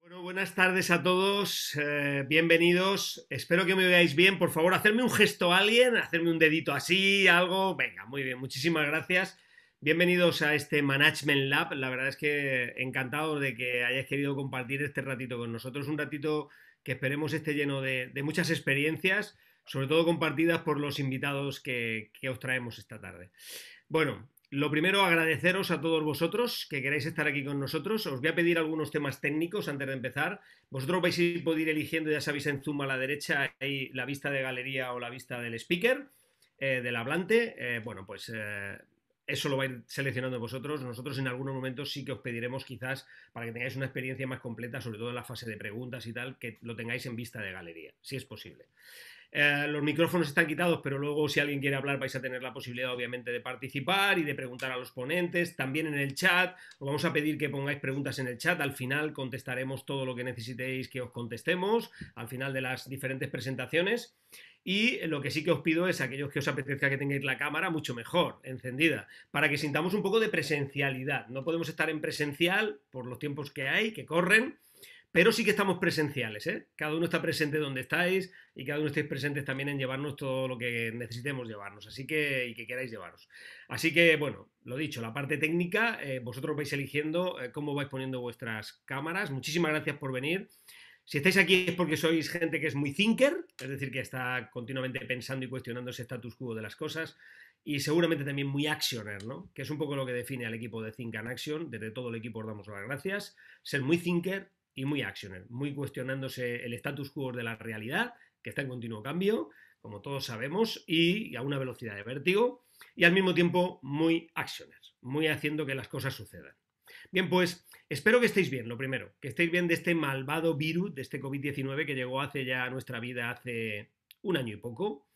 Bueno, buenas tardes a todos, bienvenidos. Espero que me veáis bien. Por favor, hacerme un gesto a alguien, hacerme un dedito así, algo. Venga, muy bien, muchísimas gracias. Bienvenidos a este Management Lab. La verdad es que encantado de que hayáis querido compartir este ratito con nosotros. Un ratito que esperemos esté lleno de muchas experiencias, sobre todo compartidas por los invitados que os traemos esta tarde. Bueno, lo primero, agradeceros a todos vosotros que queráis estar aquí con nosotros. Os voy a pedir algunos temas técnicos antes de empezar. Vosotros vais a poder ir eligiendo, ya sabéis, en Zoom a la derecha hay la vista de galería o la vista del speaker, del hablante. Eso lo vais seleccionando vosotros. Nosotros en algunos momentos sí que os pediremos quizás para que tengáis una experiencia más completa, sobre todo en la fase de preguntas y tal, que lo tengáis en vista de galería, si es posible. Los micrófonos están quitados, pero luego si alguien quiere hablar vais a tener la posibilidad obviamente de participar y de preguntar a los ponentes, también en el chat. Os vamos a pedir que pongáis preguntas en el chat, al final contestaremos todo lo que necesitéis que os contestemos, al final de las diferentes presentaciones. Y lo que sí que os pido es a aquellos que os apetezca que tengáis la cámara mucho mejor encendida, para que sintamos un poco de presencialidad. No podemos estar en presencial por los tiempos que hay, que corren, pero sí que estamos presenciales, ¿eh? Cada uno está presente donde estáis y cada uno estáis presentes también en llevarnos todo lo que necesitemos llevarnos, así que y que queráis llevaros. Así que, bueno, lo dicho, la parte técnica, vosotros vais eligiendo cómo vais poniendo vuestras cámaras. Muchísimas gracias por venir. Si estáis aquí es porque sois gente que es muy thinker, es decir, que está continuamente pensando y cuestionando ese status quo de las cosas, y seguramente también muy actioner, ¿no? Que es un poco lo que define al equipo de Think and Action. Desde todo el equipo os damos las gracias. Ser muy thinker y muy actioner, muy cuestionándose el status quo de la realidad, que está en continuo cambio, como todos sabemos, y a una velocidad de vértigo, y al mismo tiempo muy actioners, muy haciendo que las cosas sucedan. Bien, pues espero que estéis bien, lo primero, que estéis bien de este malvado virus, de este COVID-19 que llegó hace ya a nuestra vida hace un año y poco.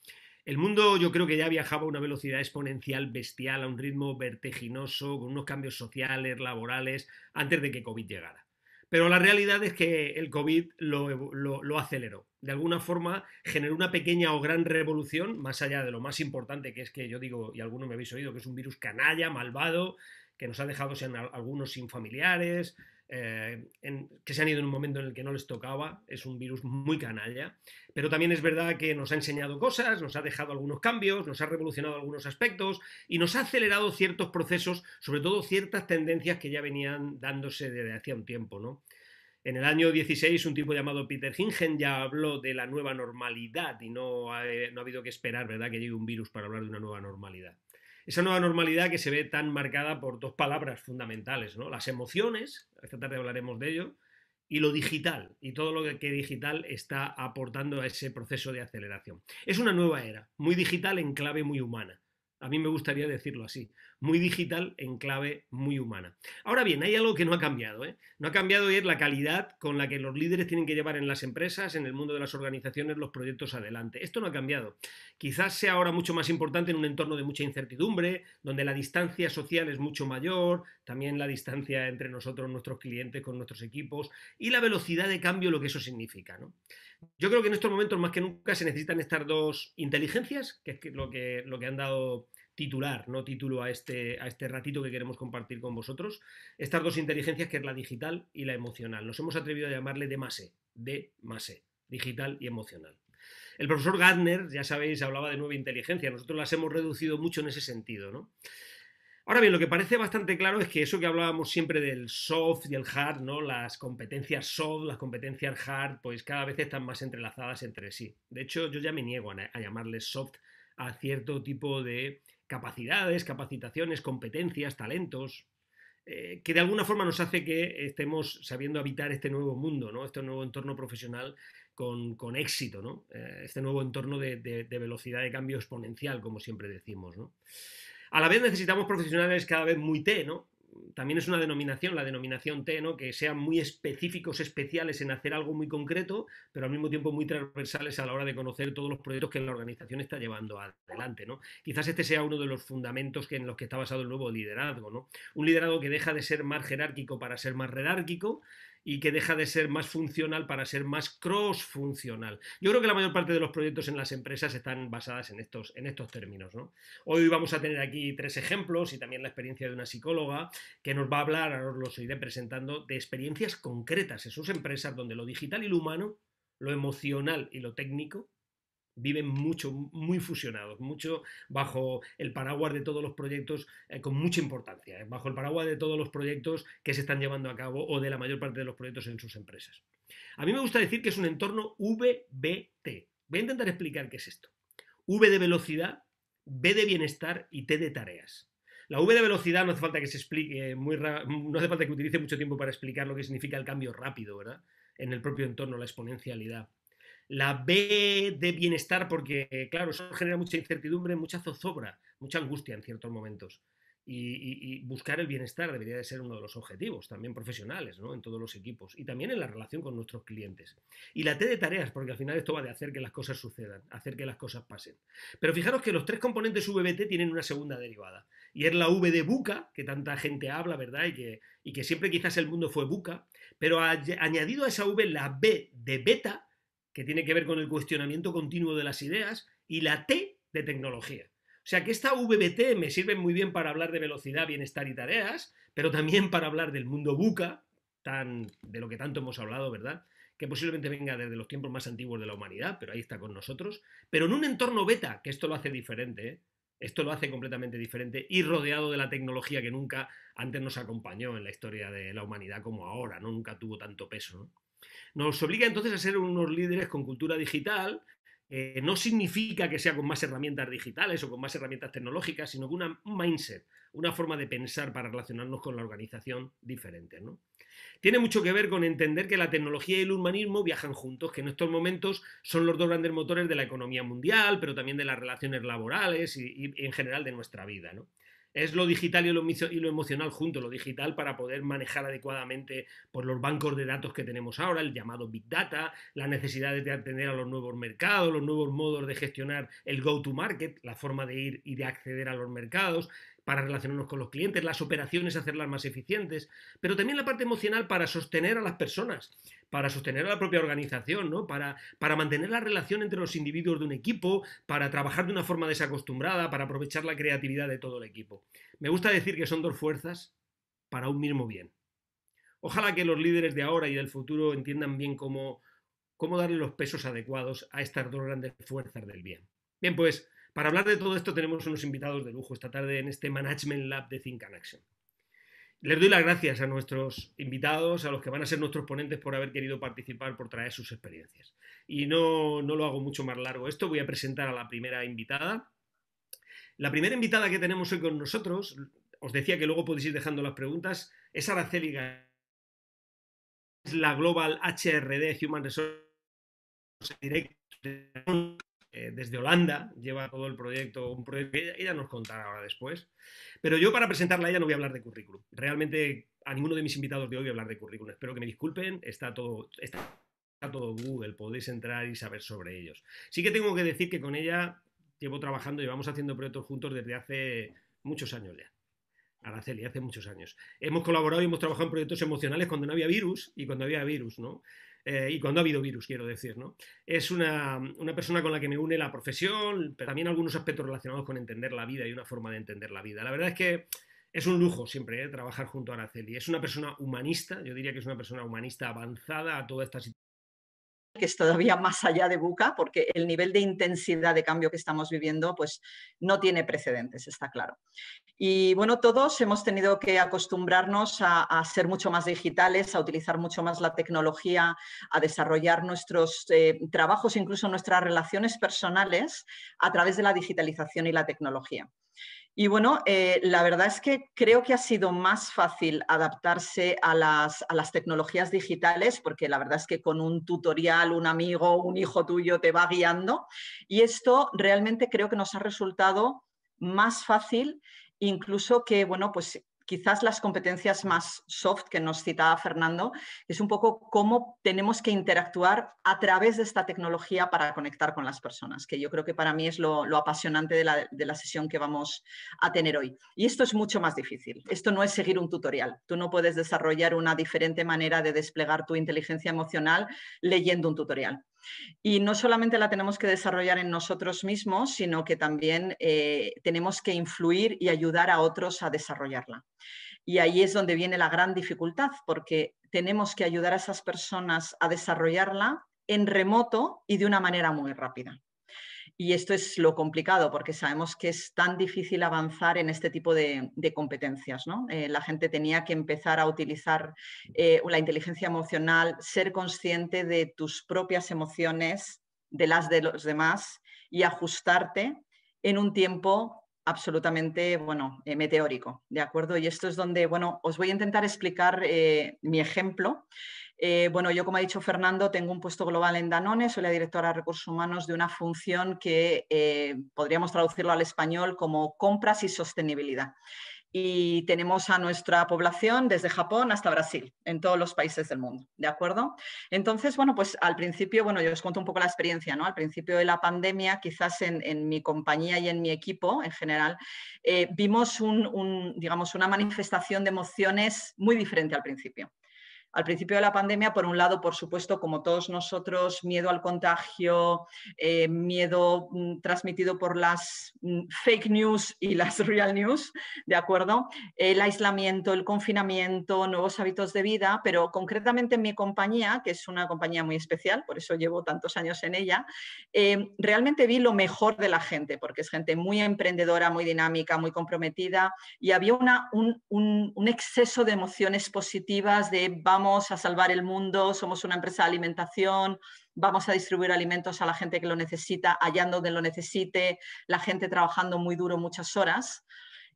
El mundo yo creo que ya viajaba a una velocidad exponencial bestial, a un ritmo vertiginoso, con unos cambios sociales, laborales, antes de que COVID llegara. Pero la realidad es que el COVID lo aceleró. De alguna forma generó una pequeña o gran revolución, más allá de lo más importante que es que yo digo, y algunos me habéis oído, que es un virus canalla, malvado, que nos ha dejado algunos sin familiares, que se han ido en un momento en el que no les tocaba. Es un virus muy canalla, pero también es verdad que nos ha enseñado cosas, nos ha dejado algunos cambios, nos ha revolucionado algunos aspectos y nos ha acelerado ciertos procesos, sobre todo ciertas tendencias que ya venían dándose desde hacía un tiempo, ¿no? En el año 16 un tipo llamado Peter Hingen ya habló de la nueva normalidad y no ha habido que esperar, ¿verdad?, que llegue un virus para hablar de una nueva normalidad. Esa nueva normalidad que se ve tan marcada por dos palabras fundamentales, ¿no? Las emociones, esta tarde hablaremos de ello, y lo digital, y todo lo que digital está aportando a ese proceso de aceleración. Es una nueva era, muy digital en clave muy humana. A mí me gustaría decirlo así, muy digital en clave muy humana. Ahora bien, hay algo que no ha cambiado, ¿eh? No ha cambiado y es la calidad con la que los líderes tienen que llevar en las empresas, en el mundo de las organizaciones, los proyectos adelante. Esto no ha cambiado. Quizás sea ahora mucho más importante en un entorno de mucha incertidumbre, donde la distancia social es mucho mayor, también la distancia entre nosotros, nuestros clientes, con nuestros equipos, y la velocidad de cambio, lo que eso significa, ¿no? Yo creo que en estos momentos más que nunca se necesitan estas dos inteligencias, que es lo que han dado titular, no título a este ratito que queremos compartir con vosotros. Estas dos inteligencias, que es la digital y la emocional. Nos hemos atrevido a llamarle D más E, digital y emocional. El profesor Gardner, ya sabéis, hablaba de nueva inteligencia. Nosotros las hemos reducido mucho en ese sentido, ¿no? Ahora bien, lo que parece bastante claro es que eso que hablábamos siempre del soft y el hard, ¿no? Las competencias soft, las competencias hard, pues cada vez están más entrelazadas entre sí. De hecho, yo ya me niego a llamarles soft a cierto tipo de capacidades, capacitaciones, competencias, talentos, que de alguna forma nos hace que estemos sabiendo habitar este nuevo mundo, ¿no? Este nuevo entorno profesional con éxito, ¿no? Este nuevo entorno de velocidad de cambio exponencial, como siempre decimos, ¿no? A la vez necesitamos profesionales cada vez muy T, ¿no? También es una denominación, la denominación T, ¿no? Que sean muy específicos, especiales en hacer algo muy concreto, pero al mismo tiempo muy transversales a la hora de conocer todos los proyectos que la organización está llevando adelante, ¿no? Quizás este sea uno de los fundamentos en los que está basado el nuevo liderazgo, ¿no? Un liderazgo que deja de ser más jerárquico para ser más redárquico y que deja de ser más funcional para ser más cross-funcional. Yo creo que la mayor parte de los proyectos en las empresas están basadas en estos términos, ¿no? Hoy vamos a tener aquí 3 ejemplos y también la experiencia de una psicóloga que nos va a hablar, ahora os los iré presentando, de experiencias concretas en sus empresas donde lo digital y lo humano, lo emocional y lo técnico viven mucho, muy fusionados, mucho bajo el paraguas de todos los proyectos, con mucha importancia, bajo el paraguas de todos los proyectos que se están llevando a cabo o de la mayor parte de los proyectos en sus empresas. A mí me gusta decir que es un entorno VBT. Voy a intentar explicar qué es esto. V de velocidad, B de bienestar y T de tareas. La V de velocidad no hace falta que se explique no hace falta que utilice mucho tiempo para explicar lo que significa el cambio rápido, ¿verdad? En el propio entorno, la exponencialidad. La B de bienestar, porque, claro, eso genera mucha incertidumbre, mucha zozobra, mucha angustia en ciertos momentos. Y buscar el bienestar debería de ser uno de los objetivos, también profesionales, ¿no? En todos los equipos y también en la relación con nuestros clientes. Y la T de tareas, porque al final esto va de hacer que las cosas sucedan, hacer que las cosas pasen. Pero fijaros que los 3 componentes VBT tienen una segunda derivada. Y es la V de buca, que tanta gente habla, ¿verdad? Y que siempre quizás el mundo fue buca. Pero añadido a esa V, la B de beta, que tiene que ver con el cuestionamiento continuo de las ideas, y la T de tecnología. O sea que esta VBT me sirve muy bien para hablar de velocidad, bienestar y tareas, pero también para hablar del mundo buca, de lo que tanto hemos hablado, ¿verdad? Que posiblemente venga desde los tiempos más antiguos de la humanidad, pero ahí está con nosotros, pero en un entorno beta, que esto lo hace diferente, ¿eh? Esto lo hace completamente diferente y rodeado de la tecnología que nunca antes nos acompañó en la historia de la humanidad como ahora, ¿no? Nunca tuvo tanto peso, ¿no? Nos obliga entonces a ser unos líderes con cultura digital. No significa que sea con más herramientas digitales o con más herramientas tecnológicas, sino con un mindset, una forma de pensar para relacionarnos con la organización diferente, ¿no? Tiene mucho que ver con entender que la tecnología y el humanismo viajan juntos, que en estos momentos son los 2 grandes motores de la economía mundial, pero también de las relaciones laborales y en general de nuestra vida, ¿no? Es lo digital y lo emocional juntos, lo digital para poder manejar adecuadamente por los bancos de datos que tenemos ahora, el llamado Big Data, las necesidades de atender a los nuevos mercados, los nuevos modos de gestionar el go-to-market, la forma de ir y de acceder a los mercados, para relacionarnos con los clientes, las operaciones, hacerlas más eficientes, pero también la parte emocional para sostener a las personas, para sostener a la propia organización, ¿no? Para mantener la relación entre los individuos de un equipo, para trabajar de una forma desacostumbrada, para aprovechar la creatividad de todo el equipo. Me gusta decir que son 2 fuerzas para un mismo bien. Ojalá que los líderes de ahora y del futuro entiendan bien cómo darle los pesos adecuados a estas 2 grandes fuerzas del bien. Bien, pues para hablar de todo esto tenemos unos invitados de lujo esta tarde en este Management Lab de Think and Action. Les doy las gracias a nuestros invitados, a los que van a ser nuestros ponentes por haber querido participar, por traer sus experiencias. Y no lo hago mucho más largo esto, voy a presentar a la primera invitada. La primera invitada que tenemos hoy con nosotros, os decía que luego podéis ir dejando las preguntas, es Araceli, es la Global HRD Human Resources Director desde Holanda, lleva todo el proyecto, un proyecto que ella nos contará ahora después. Pero yo para presentarla a ella no voy a hablar de currículum. Realmente a ninguno de mis invitados de hoy voy a hablar de currículum. Espero que me disculpen, está todo en Google, podéis entrar y saber sobre ellos. Sí que tengo que decir que con ella llevo trabajando, llevamos haciendo proyectos juntos desde hace muchos años ya. Araceli, hace muchos años. Hemos colaborado y hemos trabajado en proyectos emocionales cuando no había virus y cuando había virus, ¿no? Y cuando ha habido virus, quiero decir, ¿no? Es una persona con la que me une la profesión, pero también algunos aspectos relacionados con entender la vida y una forma de entender la vida. La verdad es que es un lujo siempre trabajar junto a Araceli. Es una persona humanista, yo diría que es una persona humanista avanzada a toda esta situación. Que es todavía más allá de buca, porque el nivel de intensidad de cambio que estamos viviendo pues, no tiene precedentes, está claro. Y bueno, todos hemos tenido que acostumbrarnos a ser mucho más digitales, a utilizar mucho más la tecnología, a desarrollar nuestros trabajos, incluso nuestras relaciones personales a través de la digitalización y la tecnología. Y bueno, la verdad es que creo que ha sido más fácil adaptarse a las tecnologías digitales, porque la verdad es que con un tutorial, un amigo, un hijo tuyo te va guiando, y esto realmente creo que nos ha resultado más fácil incluso que, bueno, pues quizás las competencias más soft que nos citaba Fernando, es un poco cómo tenemos que interactuar a través de esta tecnología para conectar con las personas, que yo creo que para mí es lo apasionante de la sesión que vamos a tener hoy. Y esto es mucho más difícil. Esto no es seguir un tutorial. Tú no puedes desarrollar una diferente manera de desplegar tu inteligencia emocional leyendo un tutorial. Y no solamente la tenemos que desarrollar en nosotros mismos, sino que también tenemos que influir y ayudar a otros a desarrollarla. Y ahí es donde viene la gran dificultad, porque tenemos que ayudar a esas personas a desarrollarla en remoto y de una manera muy rápida. Y esto es lo complicado, porque sabemos que es tan difícil avanzar en este tipo de competencias, ¿no? La gente tenía que empezar a utilizar la inteligencia emocional, ser consciente de tus propias emociones, de las de los demás y ajustarte en un tiempo absolutamente, bueno, meteórico, ¿de acuerdo? Y esto es donde, bueno, os voy a intentar explicar mi ejemplo. Bueno, yo, como ha dicho Fernando, tengo un puesto global en Danone, soy la directora de recursos humanos de una función que podríamos traducirlo al español como compras y sostenibilidad. Y tenemos a nuestra población desde Japón hasta Brasil, en todos los países del mundo, ¿de acuerdo? Entonces, bueno, pues al principio, bueno, yo os cuento un poco la experiencia, ¿no? Al principio de la pandemia, quizás en mi compañía y en mi equipo en general, vimos digamos, una manifestación de emociones muy diferente al principio. Al principio de la pandemia, por un lado, por supuesto, como todos nosotros, miedo al contagio, miedo transmitido por las fake news y las real news, ¿de acuerdo? El aislamiento, el confinamiento, nuevos hábitos de vida, pero concretamente en mi compañía, que es una compañía muy especial, por eso llevo tantos años en ella, realmente vi lo mejor de la gente, porque es gente muy emprendedora, muy dinámica, muy comprometida, y había un exceso de emociones positivas de vamos a salvar el mundo, somos una empresa de alimentación, vamos a distribuir alimentos a la gente que lo necesita, allá donde lo necesite, la gente trabajando muy duro muchas horas.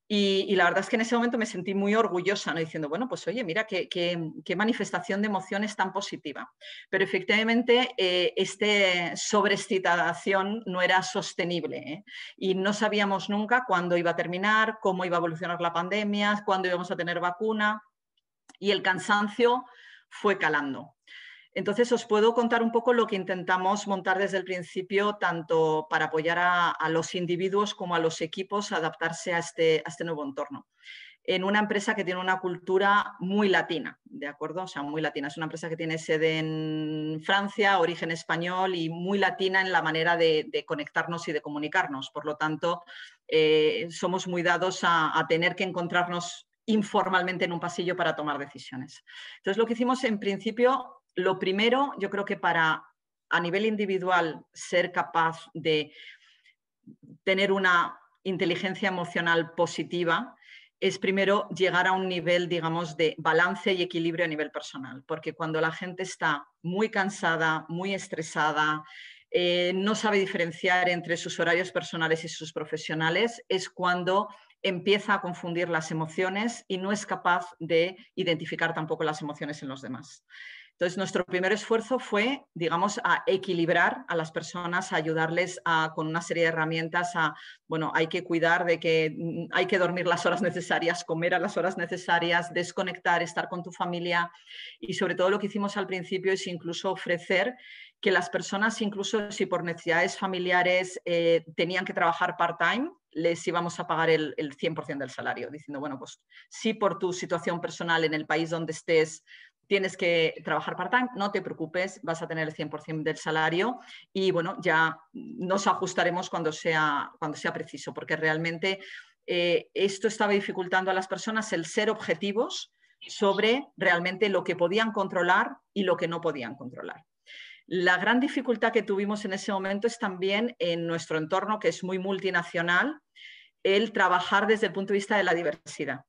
Y la verdad es que en ese momento me sentí muy orgullosa, ¿no? Diciendo, bueno, pues oye, mira qué manifestación de emociones tan positiva. Pero efectivamente, esta sobreexcitación no era sostenible, ¿eh? Y no sabíamos nunca cuándo iba a terminar, cómo iba a evolucionar la pandemia, cuándo íbamos a tener vacuna, y el cansancio fue calando. Entonces, os puedo contar un poco lo que intentamos montar desde el principio, tanto para apoyar a los individuos como a los equipos a adaptarse a este nuevo entorno. En una empresa que tiene una cultura muy latina, ¿de acuerdo? O sea, muy latina. Es una empresa que tiene sede en Francia, origen español y muy latina en la manera de conectarnos y de comunicarnos. Por lo tanto, somos muy dados a tener que encontrarnos informalmente en un pasillo para tomar decisiones. Entonces, lo que hicimos en principio, lo primero, yo creo que para a nivel individual ser capaz de tener una inteligencia emocional positiva es primero llegar a un nivel, digamos, de balance y equilibrio a nivel personal, porque cuando la gente está muy cansada, muy estresada, no sabe diferenciar entre sus horarios personales y sus profesionales, es cuando empieza a confundir las emociones y no es capaz de identificar tampoco las emociones en los demás. Entonces, nuestro primer esfuerzo fue, digamos, a equilibrar a las personas, a ayudarles con una serie de herramientas bueno, hay que cuidar de que hay que dormir las horas necesarias, comer a las horas necesarias, desconectar, estar con tu familia. Y sobre todo lo que hicimos al principio es incluso ofrecer que las personas, incluso si por necesidades familiares tenían que trabajar part-time, les íbamos a pagar el 100% del salario, diciendo, bueno, pues si por tu situación personal en el país donde estés tienes que trabajar part-time, no te preocupes, vas a tener el 100% del salario y bueno, ya nos ajustaremos cuando sea preciso, porque realmente esto estaba dificultando a las personas el ser objetivos sobre realmente lo que podían controlar y lo que no podían controlar. La gran dificultad que tuvimos en ese momento es también en nuestro entorno, que es muy multinacional, el trabajar desde el punto de vista de la diversidad,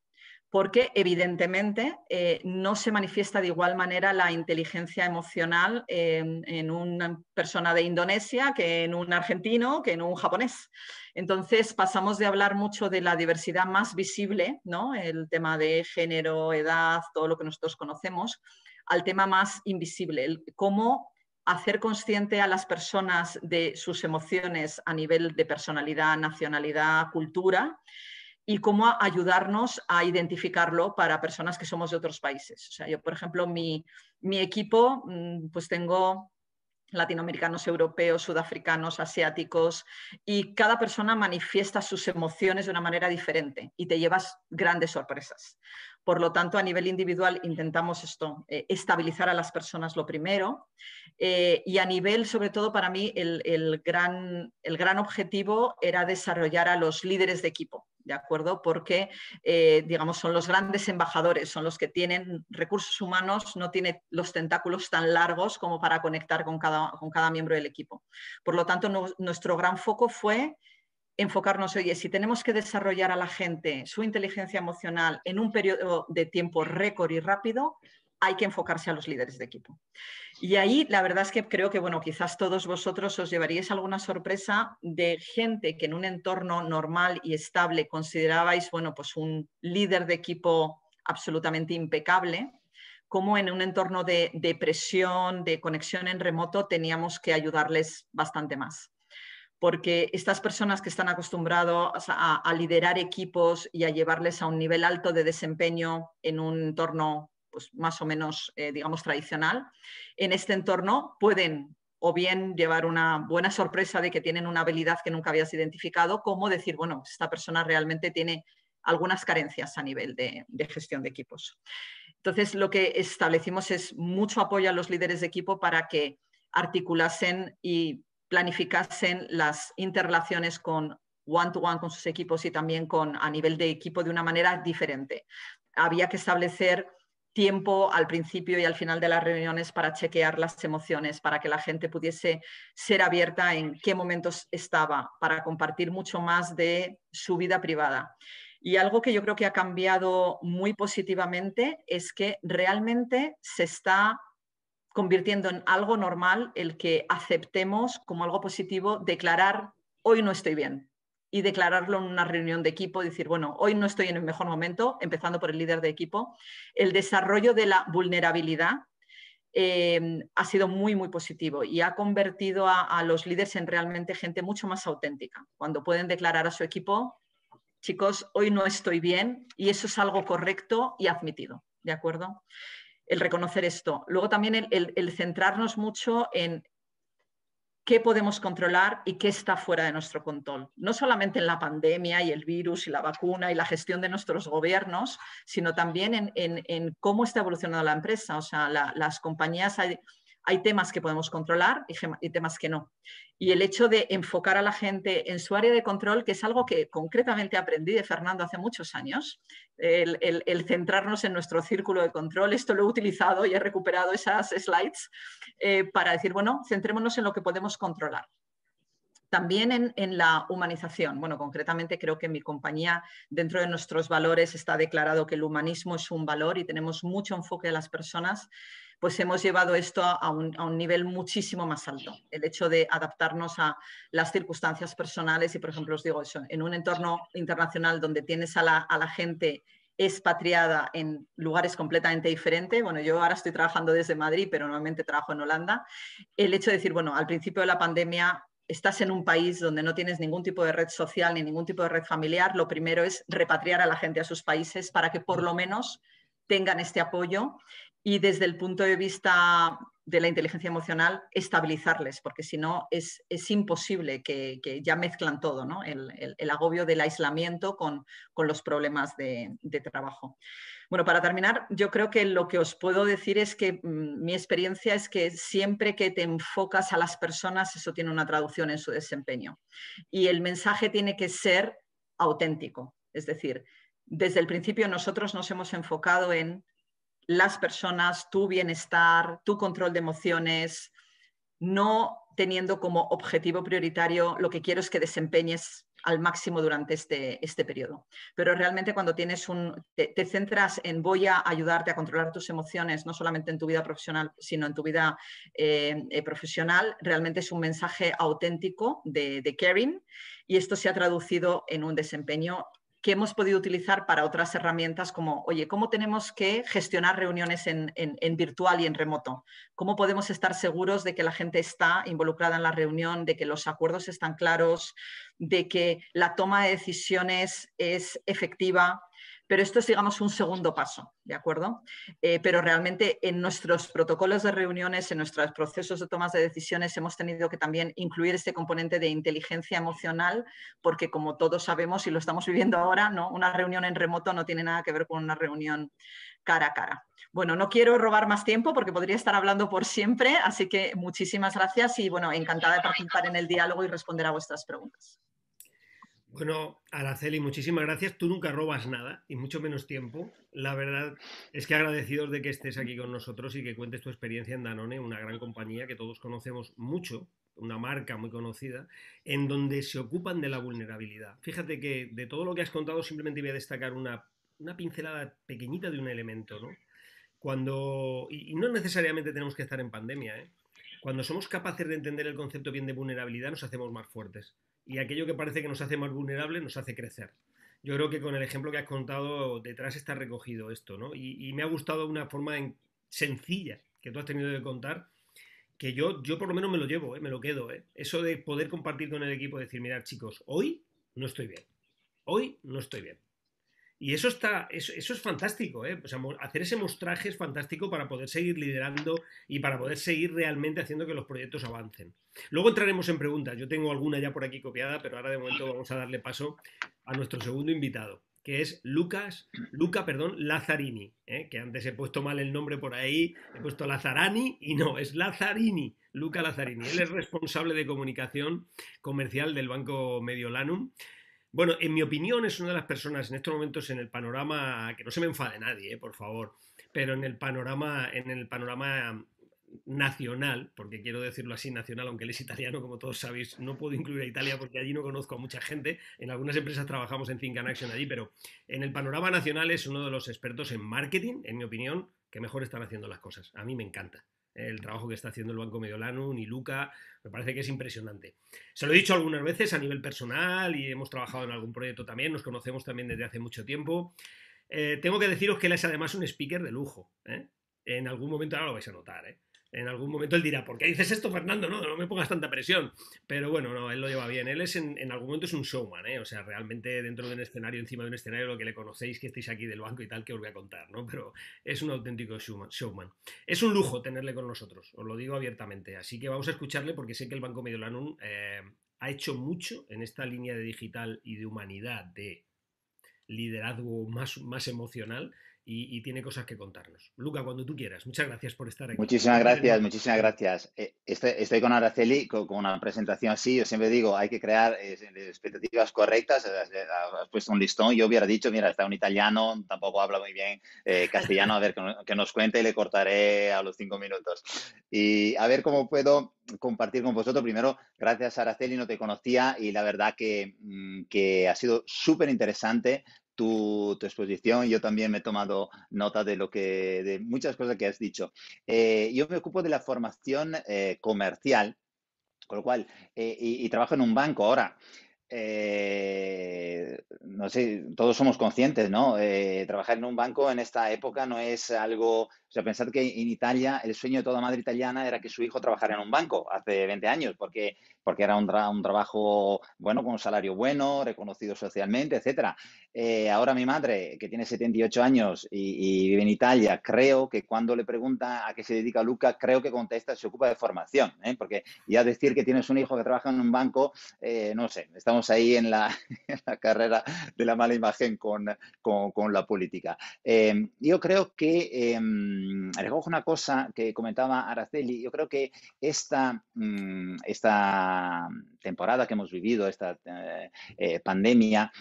porque evidentemente no se manifiesta de igual manera la inteligencia emocional en una persona de Indonesia que en un argentino, que en un japonés. Entonces pasamos de hablar mucho de la diversidad más visible, ¿no? El tema de género, edad, todo lo que nosotros conocemos, al tema más invisible, el cómo hacer consciente a las personas de sus emociones a nivel de personalidad, nacionalidad, cultura, y cómo ayudarnos a identificarlo para personas que somos de otros países. O sea, yo, por ejemplo, mi equipo, pues tengo latinoamericanos, europeos, sudafricanos, asiáticos, y cada persona manifiesta sus emociones de una manera diferente y te llevas grandes sorpresas. Por lo tanto, a nivel individual intentamos estabilizar a las personas lo primero, y a nivel, sobre todo para mí, el gran objetivo era desarrollar a los líderes de equipo. ¿De acuerdo? Porque, digamos, son los grandes embajadores, son los que tienen recursos humanos, no tienen los tentáculos tan largos como para conectar con cada miembro del equipo. Por lo tanto, nuestro gran foco fue enfocarnos, oye, si tenemos que desarrollar a la gente su inteligencia emocional en un periodo de tiempo récord y rápido, hay que enfocarse a los líderes de equipo. Y ahí la verdad es que creo que, bueno, quizás todos vosotros os llevaríais alguna sorpresa de gente que en un entorno normal y estable considerabais, bueno, pues un líder de equipo absolutamente impecable, como en un entorno de presión, de conexión en remoto, teníamos que ayudarles bastante más. Porque estas personas que están acostumbradas a liderar equipos y a llevarles a un nivel alto de desempeño en un entorno pues, más o menos, digamos, tradicional, en este entorno pueden o bien llevar una buena sorpresa de que tienen una habilidad que nunca habías identificado, como decir, bueno, esta persona realmente tiene algunas carencias a nivel de gestión de equipos. Entonces, lo que establecimos es mucho apoyo a los líderes de equipo para que articulasen y planificasen las interrelaciones con one-to-one con sus equipos y también a nivel de equipo de una manera diferente. Había que establecer tiempo al principio y al final de las reuniones para chequear las emociones, para que la gente pudiese ser abierta en qué momentos estaba, para compartir mucho más de su vida privada. Y algo que yo creo que ha cambiado muy positivamente es que realmente se está convirtiendo en algo normal el que aceptemos como algo positivo declarar hoy no estoy bien y declararlo en una reunión de equipo, decir, bueno, hoy no estoy en el mejor momento, empezando por el líder de equipo. El desarrollo de la vulnerabilidad ha sido muy, muy positivo y ha convertido a los líderes en realmente gente mucho más auténtica, cuando pueden declarar a su equipo, chicos, hoy no estoy bien y eso es algo correcto y admitido, ¿de acuerdo? El reconocer esto. Luego también el centrarnos mucho en qué podemos controlar y qué está fuera de nuestro control. No solamente en la pandemia y el virus y la vacuna y la gestión de nuestros gobiernos, sino también en cómo está evolucionando la empresa. O sea, las compañías hay temas que podemos controlar y temas que no. Y el hecho de enfocar a la gente en su área de control, que es algo que concretamente aprendí de Fernando hace muchos años, el centrarnos en nuestro círculo de control, esto lo he utilizado y he recuperado esas slides para decir, bueno, centrémonos en lo que podemos controlar. También en la humanización. Bueno, concretamente creo que en mi compañía, dentro de nuestros valores, está declarado que el humanismo es un valor y tenemos mucho enfoque de las personas, pues hemos llevado esto a un nivel muchísimo más alto. El hecho de adaptarnos a las circunstancias personales y, por ejemplo, os digo eso, en un entorno internacional donde tienes a la gente expatriada en lugares completamente diferentes. Bueno, yo ahora estoy trabajando desde Madrid, pero normalmente trabajo en Holanda. El hecho de decir, bueno, al principio de la pandemia estás en un país donde no tienes ningún tipo de red social ni ningún tipo de red familiar, lo primero es repatriar a la gente a sus países para que por lo menos tengan este apoyo y desde el punto de vista de la inteligencia emocional estabilizarles, porque si no es imposible que ya mezclan todo, ¿no? El agobio del aislamiento con los problemas de trabajo. Bueno, para terminar, yo creo que lo que os puedo decir es que mi experiencia es que siempre que te enfocas a las personas, eso tiene una traducción en su desempeño. Y el mensaje tiene que ser auténtico. Es decir, desde el principio nosotros nos hemos enfocado en las personas, tu bienestar, tu control de emociones, no teniendo como objetivo prioritario lo que quiero es que desempeñes al máximo durante este periodo. Pero realmente cuando te centras en voy a ayudarte a controlar tus emociones, no solamente en tu vida profesional, sino en tu vida profesional, realmente es un mensaje auténtico de caring y esto se ha traducido en un desempeño que hemos podido utilizar para otras herramientas como, oye, ¿cómo tenemos que gestionar reuniones en virtual y en remoto? ¿Cómo podemos estar seguros de que la gente está involucrada en la reunión, de que los acuerdos están claros, de que la toma de decisiones es efectiva? Pero esto es, digamos, un segundo paso, ¿de acuerdo? Pero realmente en nuestros protocolos de reuniones, en nuestros procesos de tomas de decisiones, hemos tenido que también incluir este componente de inteligencia emocional, porque como todos sabemos y lo estamos viviendo ahora, ¿no? Una reunión en remoto no tiene nada que ver con una reunión cara a cara. Bueno, no quiero robar más tiempo porque podría estar hablando por siempre, así que muchísimas gracias y bueno, encantada de participar en el diálogo y responder a vuestras preguntas. Bueno, Araceli, muchísimas gracias. Tú nunca robas nada, y mucho menos tiempo. La verdad es que agradecidos de que estés aquí con nosotros y que cuentes tu experiencia en Danone, una gran compañía que todos conocemos mucho, una marca muy conocida, en donde se ocupan de la vulnerabilidad. Fíjate que de todo lo que has contado simplemente voy a destacar una pincelada pequeñita de un elemento, ¿no? Y no necesariamente tenemos que estar en pandemia, ¿eh? Cuando somos capaces de entender el concepto bien de vulnerabilidad, nos hacemos más fuertes. Y aquello que parece que nos hace más vulnerables nos hace crecer. Yo creo que con el ejemplo que has contado, detrás está recogido esto, ¿no? Y me ha gustado una forma sencilla que tú has tenido de contar, que yo por lo menos me lo llevo, me lo quedo. Eso de poder compartir con el equipo, decir, mirad chicos, hoy no estoy bien. Hoy no estoy bien. Y eso es fantástico, ¿eh? O sea, hacer ese mostraje es fantástico para poder seguir liderando y para poder seguir realmente haciendo que los proyectos avancen. Luego entraremos en preguntas. Yo tengo alguna ya por aquí copiada, pero ahora de momento vamos a darle paso a nuestro segundo invitado, que es Luca Lazzarini, ¿eh? Que antes he puesto mal el nombre por ahí, he puesto Lazzarani y no, es Lazzarini, Luca Lazzarini. Él es responsable de comunicación comercial del Banco Mediolanum. Bueno, en mi opinión es una de las personas en estos momentos en el panorama, que no se me enfade nadie, por favor, pero en el panorama nacional, porque quiero decirlo así, nacional, aunque él es italiano, como todos sabéis, no puedo incluir a Italia porque allí no conozco a mucha gente, en algunas empresas trabajamos en Think and Action allí, pero en el panorama nacional es uno de los expertos en marketing, en mi opinión, que mejor están haciendo las cosas. A mí me encanta el trabajo que está haciendo el Banco Mediolanum y Luca, me parece que es impresionante. Se lo he dicho algunas veces a nivel personal y hemos trabajado en algún proyecto también, nos conocemos también desde hace mucho tiempo. Tengo que deciros que él es además un speaker de lujo. En algún momento, ahora lo vais a notar, en algún momento él dirá, ¿por qué dices esto, Fernando? No, no me pongas tanta presión. Pero bueno, no, él lo lleva bien. Él es en algún momento es un showman, ¿eh? O sea, realmente dentro de un escenario, encima de un escenario, lo que le conocéis, que estéis aquí del banco y tal, que os voy a contar, ¿no? Pero es un auténtico showman. Es un lujo tenerle con nosotros, os lo digo abiertamente. Así que vamos a escucharle porque sé que el Banco Mediolanum ha hecho mucho en esta línea de digital y de humanidad, de liderazgo más emocional y tiene cosas que contarnos. Luca, cuando tú quieras. Muchas gracias por estar aquí. Muchísimas gracias, muchísimas gracias. Estoy con Araceli con una presentación así. Yo siempre digo, hay que crear expectativas correctas. Has puesto un listón. Yo hubiera dicho, mira, está un italiano, tampoco habla muy bien castellano, a ver que nos cuente y le cortaré a los 5 minutos. Y a ver cómo puedo compartir con vosotros. Primero, gracias Araceli, no te conocía y la verdad que ha sido súper interesante tu exposición. Yo también me he tomado nota de muchas cosas que has dicho. Yo me ocupo de la formación comercial, con lo cual, y trabajo en un banco ahora. No sé, todos somos conscientes, ¿no? Trabajar en un banco en esta época no es algo, o sea, pensad que en Italia el sueño de toda madre italiana era que su hijo trabajara en un banco hace 20 años, porque era un trabajo bueno, con un salario bueno, reconocido socialmente, etcétera. Ahora mi madre, que tiene 78 años y vive en Italia, creo que cuando le pregunta a qué se dedica Luca, creo que contesta, se ocupa de formación, porque ya decir que tienes un hijo que trabaja en un banco, no sé, estamos ahí en la carrera de la mala imagen con la política. Yo creo que, recojo una cosa que comentaba Araceli, yo creo que esta temporada que hemos vivido, esta pandemia,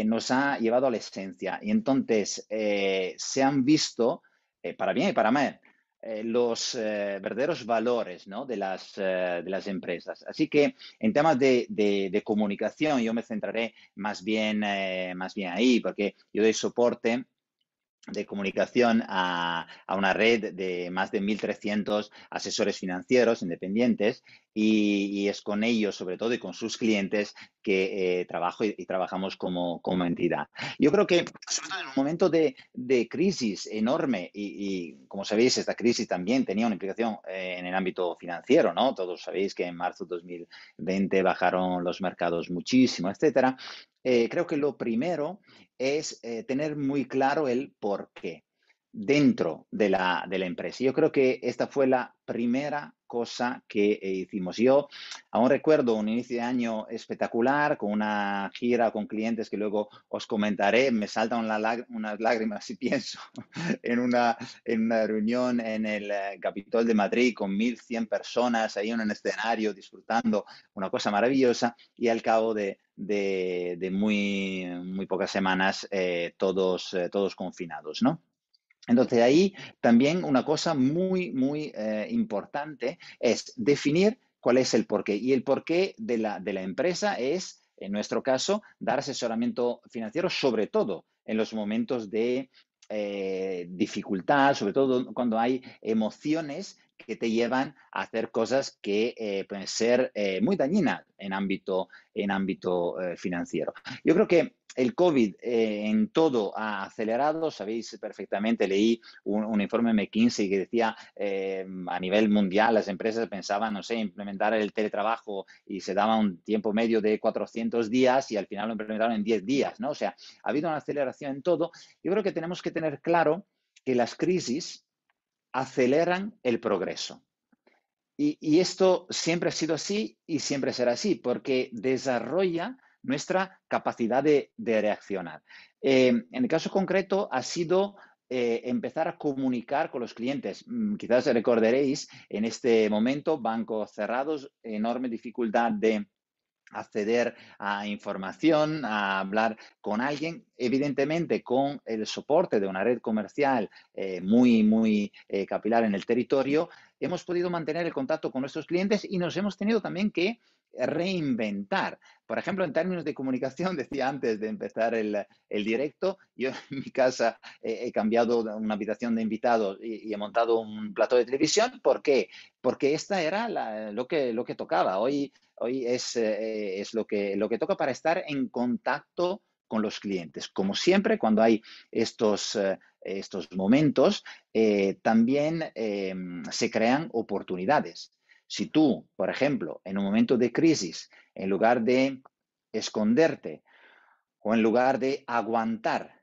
nos ha llevado a la esencia. Y entonces se han visto, para bien y para mal, los verdaderos valores, ¿no? de las empresas. Así que en temas de comunicación yo me centraré más bien ahí, porque yo doy soporte de comunicación a una red de más de 1.300 asesores financieros independientes y es con ellos, sobre todo, y con sus clientes que trabajo y trabajamos como entidad. Yo creo que, sobre todo en un momento de crisis enorme, y como sabéis, esta crisis también tenía una implicación en el ámbito financiero, ¿no? Todos sabéis que en marzo de 2020 bajaron los mercados muchísimo, etcétera. Creo que lo primero es tener muy claro el por qué dentro de la empresa. Yo creo que esta fue la primera cosa que hicimos. Yo aún recuerdo un inicio de año espectacular con una gira con clientes que luego os comentaré. Me saltan unas lágrimas si pienso en una reunión en el Capitol de Madrid con 1.100 personas ahí en un escenario disfrutando, una cosa maravillosa, y al cabo de muy, muy pocas semanas todos confinados, ¿no? Entonces ahí también una cosa muy, muy importante es definir cuál es el porqué. Y el porqué de la empresa es, en nuestro caso, dar asesoramiento financiero, sobre todo en los momentos de dificultad, sobre todo cuando hay emociones que te llevan a hacer cosas que pueden ser muy dañinas en ámbito financiero. Yo creo que el COVID en todo ha acelerado. Sabéis perfectamente, leí un informe McKinsey que decía a nivel mundial las empresas pensaban, no sé, implementar el teletrabajo y se daba un tiempo medio de 400 días y al final lo implementaron en 10 días, ¿no? O sea, ha habido una aceleración en todo. Yo creo que tenemos que tener claro que las crisis aceleran el progreso. Y esto siempre ha sido así y siempre será así, porque desarrolla nuestra capacidad de reaccionar. En el caso concreto ha sido empezar a comunicar con los clientes. Quizás recordaréis, en este momento, bancos cerrados, enorme dificultad de acceder a información, a hablar con alguien, evidentemente con el soporte de una red comercial muy, muy capilar en el territorio, hemos podido mantener el contacto con nuestros clientes y nos hemos tenido también que reinventar. Por ejemplo, en términos de comunicación, decía antes de empezar el directo, yo en mi casa he cambiado una habitación de invitados y he montado un plató de televisión. ¿Por qué? Porque esta era lo que tocaba. Hoy es lo que toca para estar en contacto con los clientes. Como siempre, cuando hay estos momentos, también se crean oportunidades. Si tú, por ejemplo, en un momento de crisis, en lugar de esconderte o en lugar de aguantar,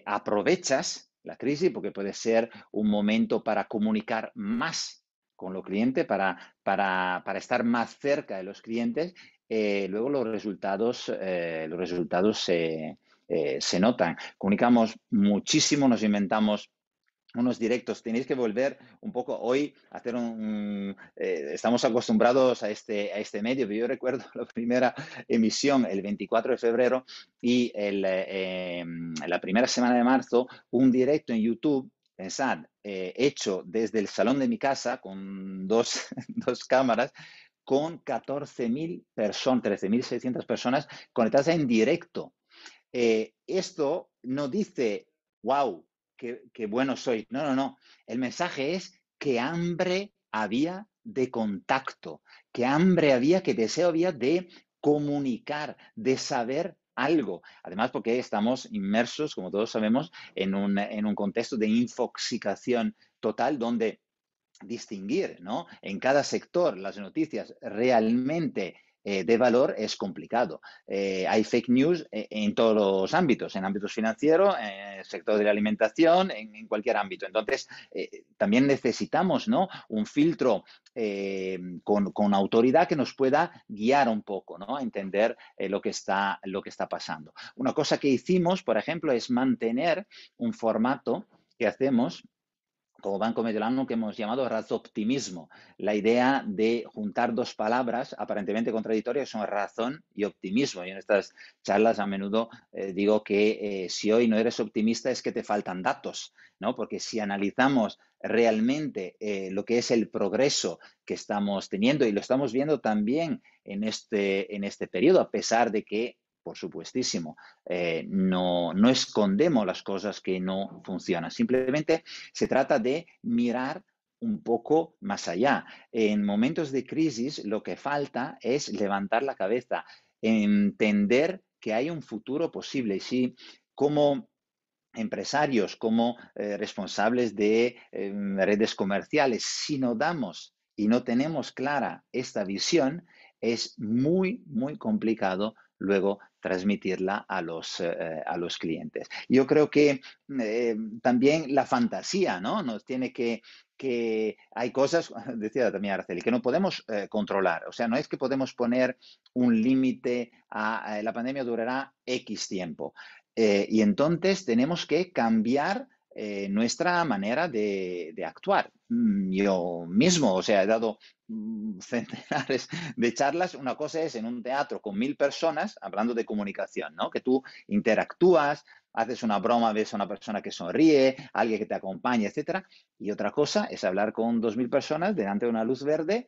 aprovechas la crisis, porque puede ser un momento para comunicar más con los clientes, para estar más cerca de los clientes, luego los resultados se notan. Comunicamos muchísimo, nos inventamos unos directos. Tenéis que volver un poco hoy a hacer estamos acostumbrados a este medio, pero yo recuerdo la primera emisión el 24 de febrero y la primera semana de marzo, un directo en YouTube. Pensad, hecho desde el salón de mi casa con dos cámaras, con 14.000 personas, 13.600 personas conectadas en directo. Esto no dice, wow, qué bueno soy. No, no, no. El mensaje es que hambre había de contacto, que hambre había, que deseo había de comunicar, de saber algo. Además, porque estamos inmersos, como todos sabemos, en un contexto de infoxicación total donde distinguir, ¿no?, en cada sector las noticias realmente de valor es complicado. Hay fake news en todos los ámbitos, en ámbitos financieros, en el sector de la alimentación, en cualquier ámbito. Entonces, también necesitamos, ¿no?, un filtro con autoridad que nos pueda guiar un poco, ¿no?, a entender lo que está pasando. Una cosa que hicimos, por ejemplo, es mantener un formato que hacemos como Banco Mediolanum, que hemos llamado razoptimismo, la idea de juntar dos palabras aparentemente contradictorias, son razón y optimismo. Y en estas charlas a menudo digo que si hoy no eres optimista es que te faltan datos, ¿no? Porque si analizamos realmente lo que es el progreso que estamos teniendo, y lo estamos viendo también en este periodo, a pesar de que, por supuestísimo, no escondemos las cosas que no funcionan. Simplemente se trata de mirar un poco más allá. En momentos de crisis lo que falta es levantar la cabeza, entender que hay un futuro posible. Y si como empresarios, como responsables de redes comerciales, si no damos y no tenemos clara esta visión, es muy, muy complicado luego transmitirla a los clientes. Yo creo que también la fantasía, ¿no? Nos tiene que hay cosas, decía también Araceli, que no podemos controlar. O sea, no es que podemos poner un límite a la pandemia durará X tiempo. Y entonces tenemos que cambiar nuestra manera de actuar. Yo mismo, o sea, he dado centenares de charlas. Una cosa es en un teatro con 1000 personas, hablando de comunicación, ¿no? Que tú interactúas, haces una broma, ves a una persona que sonríe, alguien que te acompaña, etcétera. Y otra cosa es hablar con 2000 personas delante de una luz verde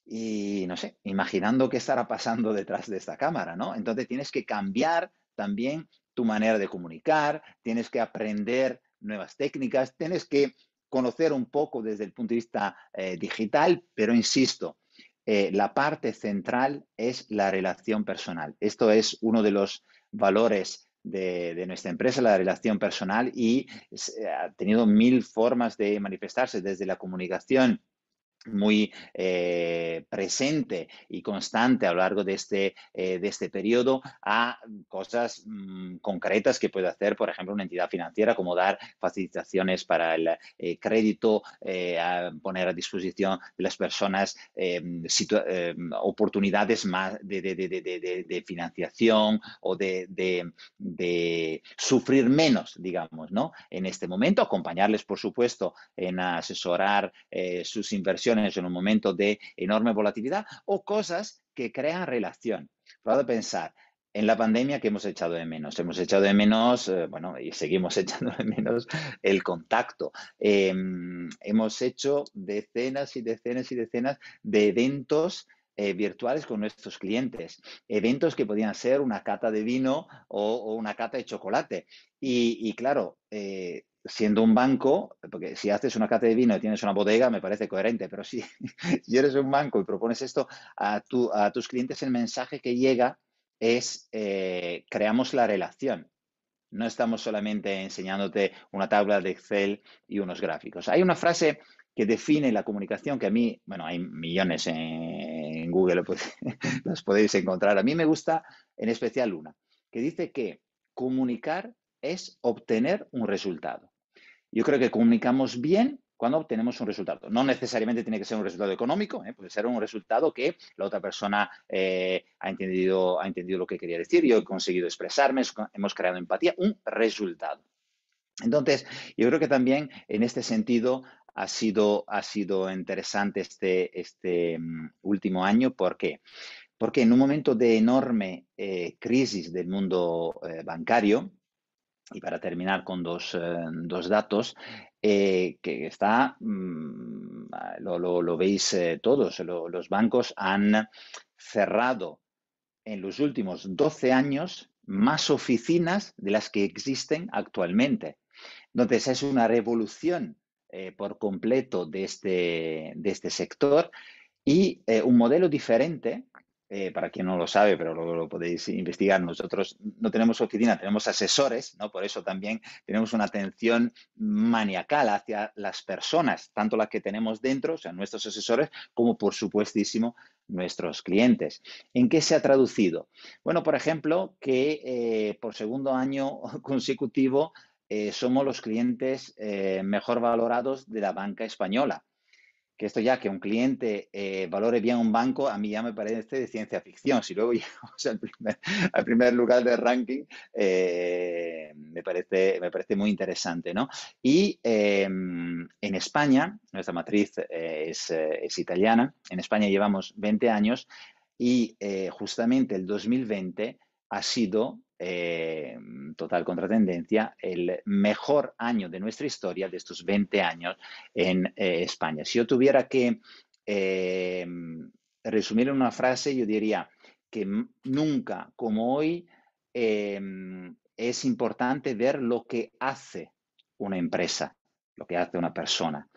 y, no sé, imaginando qué estará pasando detrás de esta cámara, ¿no? Entonces tienes que cambiar también tu manera de comunicar, tienes que aprender nuevas técnicas, tienes que conocer un poco desde el punto de vista digital, pero insisto, la parte central es la relación personal. Esto es uno de los valores de nuestra empresa, la relación personal, y ha tenido 1000 formas de manifestarse, desde la comunicación muy presente y constante a lo largo de este periodo, a cosas concretas que puede hacer, por ejemplo, una entidad financiera, como dar facilitaciones para el crédito, a poner a disposición de las personas oportunidades más de financiación o de sufrir menos, digamos, ¿no? En este momento, acompañarles, por supuesto, en asesorar sus inversiones en un momento de enorme volatilidad, o cosas que crean relación. Puedo pensar en la pandemia, que hemos echado de menos. Hemos echado de menos, bueno, y seguimos echando de menos el contacto. Hemos hecho decenas y decenas y decenas de eventos virtuales con nuestros clientes, eventos que podían ser una cata de vino o una cata de chocolate. Y claro, siendo un banco, porque si haces una cata de vino y tienes una bodega, me parece coherente, pero si eres un banco y propones esto a tus clientes, el mensaje que llega es creamos la relación. No estamos solamente enseñándote una tabla de Excel y unos gráficos. Hay una frase que define la comunicación que a mí, bueno, hay millones en Google, pues, las podéis encontrar. A mí me gusta en especial una, que dice que comunicar es obtener un resultado. Yo creo que comunicamos bien cuando obtenemos un resultado. No necesariamente tiene que ser un resultado económico, puede ser un resultado que la otra persona ha entendido lo que quería decir, yo he conseguido expresarme, hemos creado empatía, un resultado. Entonces, yo creo que también en este sentido ha sido interesante este último año. ¿Por qué? Porque en un momento de enorme crisis del mundo bancario, y para terminar con dos datos, que está, lo veis todos, los bancos han cerrado en los últimos 12 años más oficinas de las que existen actualmente. Entonces, es una revolución por completo de este sector, y un modelo diferente. Para quien no lo sabe, pero luego lo podéis investigar, nosotros no tenemos oficina, tenemos asesores, ¿no? Por eso también tenemos una atención maniacal hacia las personas, tanto las que tenemos dentro, o sea, nuestros asesores, como por supuestísimo nuestros clientes. ¿En qué se ha traducido? Bueno, por ejemplo, que por segundo año consecutivo somos los clientes mejor valorados de la banca española. Que esto ya, que un cliente valore bien un banco, a mí ya me parece de ciencia ficción. Si luego llegamos al primer lugar del ranking, me parece muy interesante, ¿no? Y en España, nuestra matriz es italiana, en España llevamos 20 años y justamente el 2020 ha sido, total contratendencia, el mejor año de nuestra historia de estos 20 años en España. Si yo tuviera que resumir en una frase, yo diría que nunca como hoy es importante ver lo que hace una empresa, lo que hace una persona.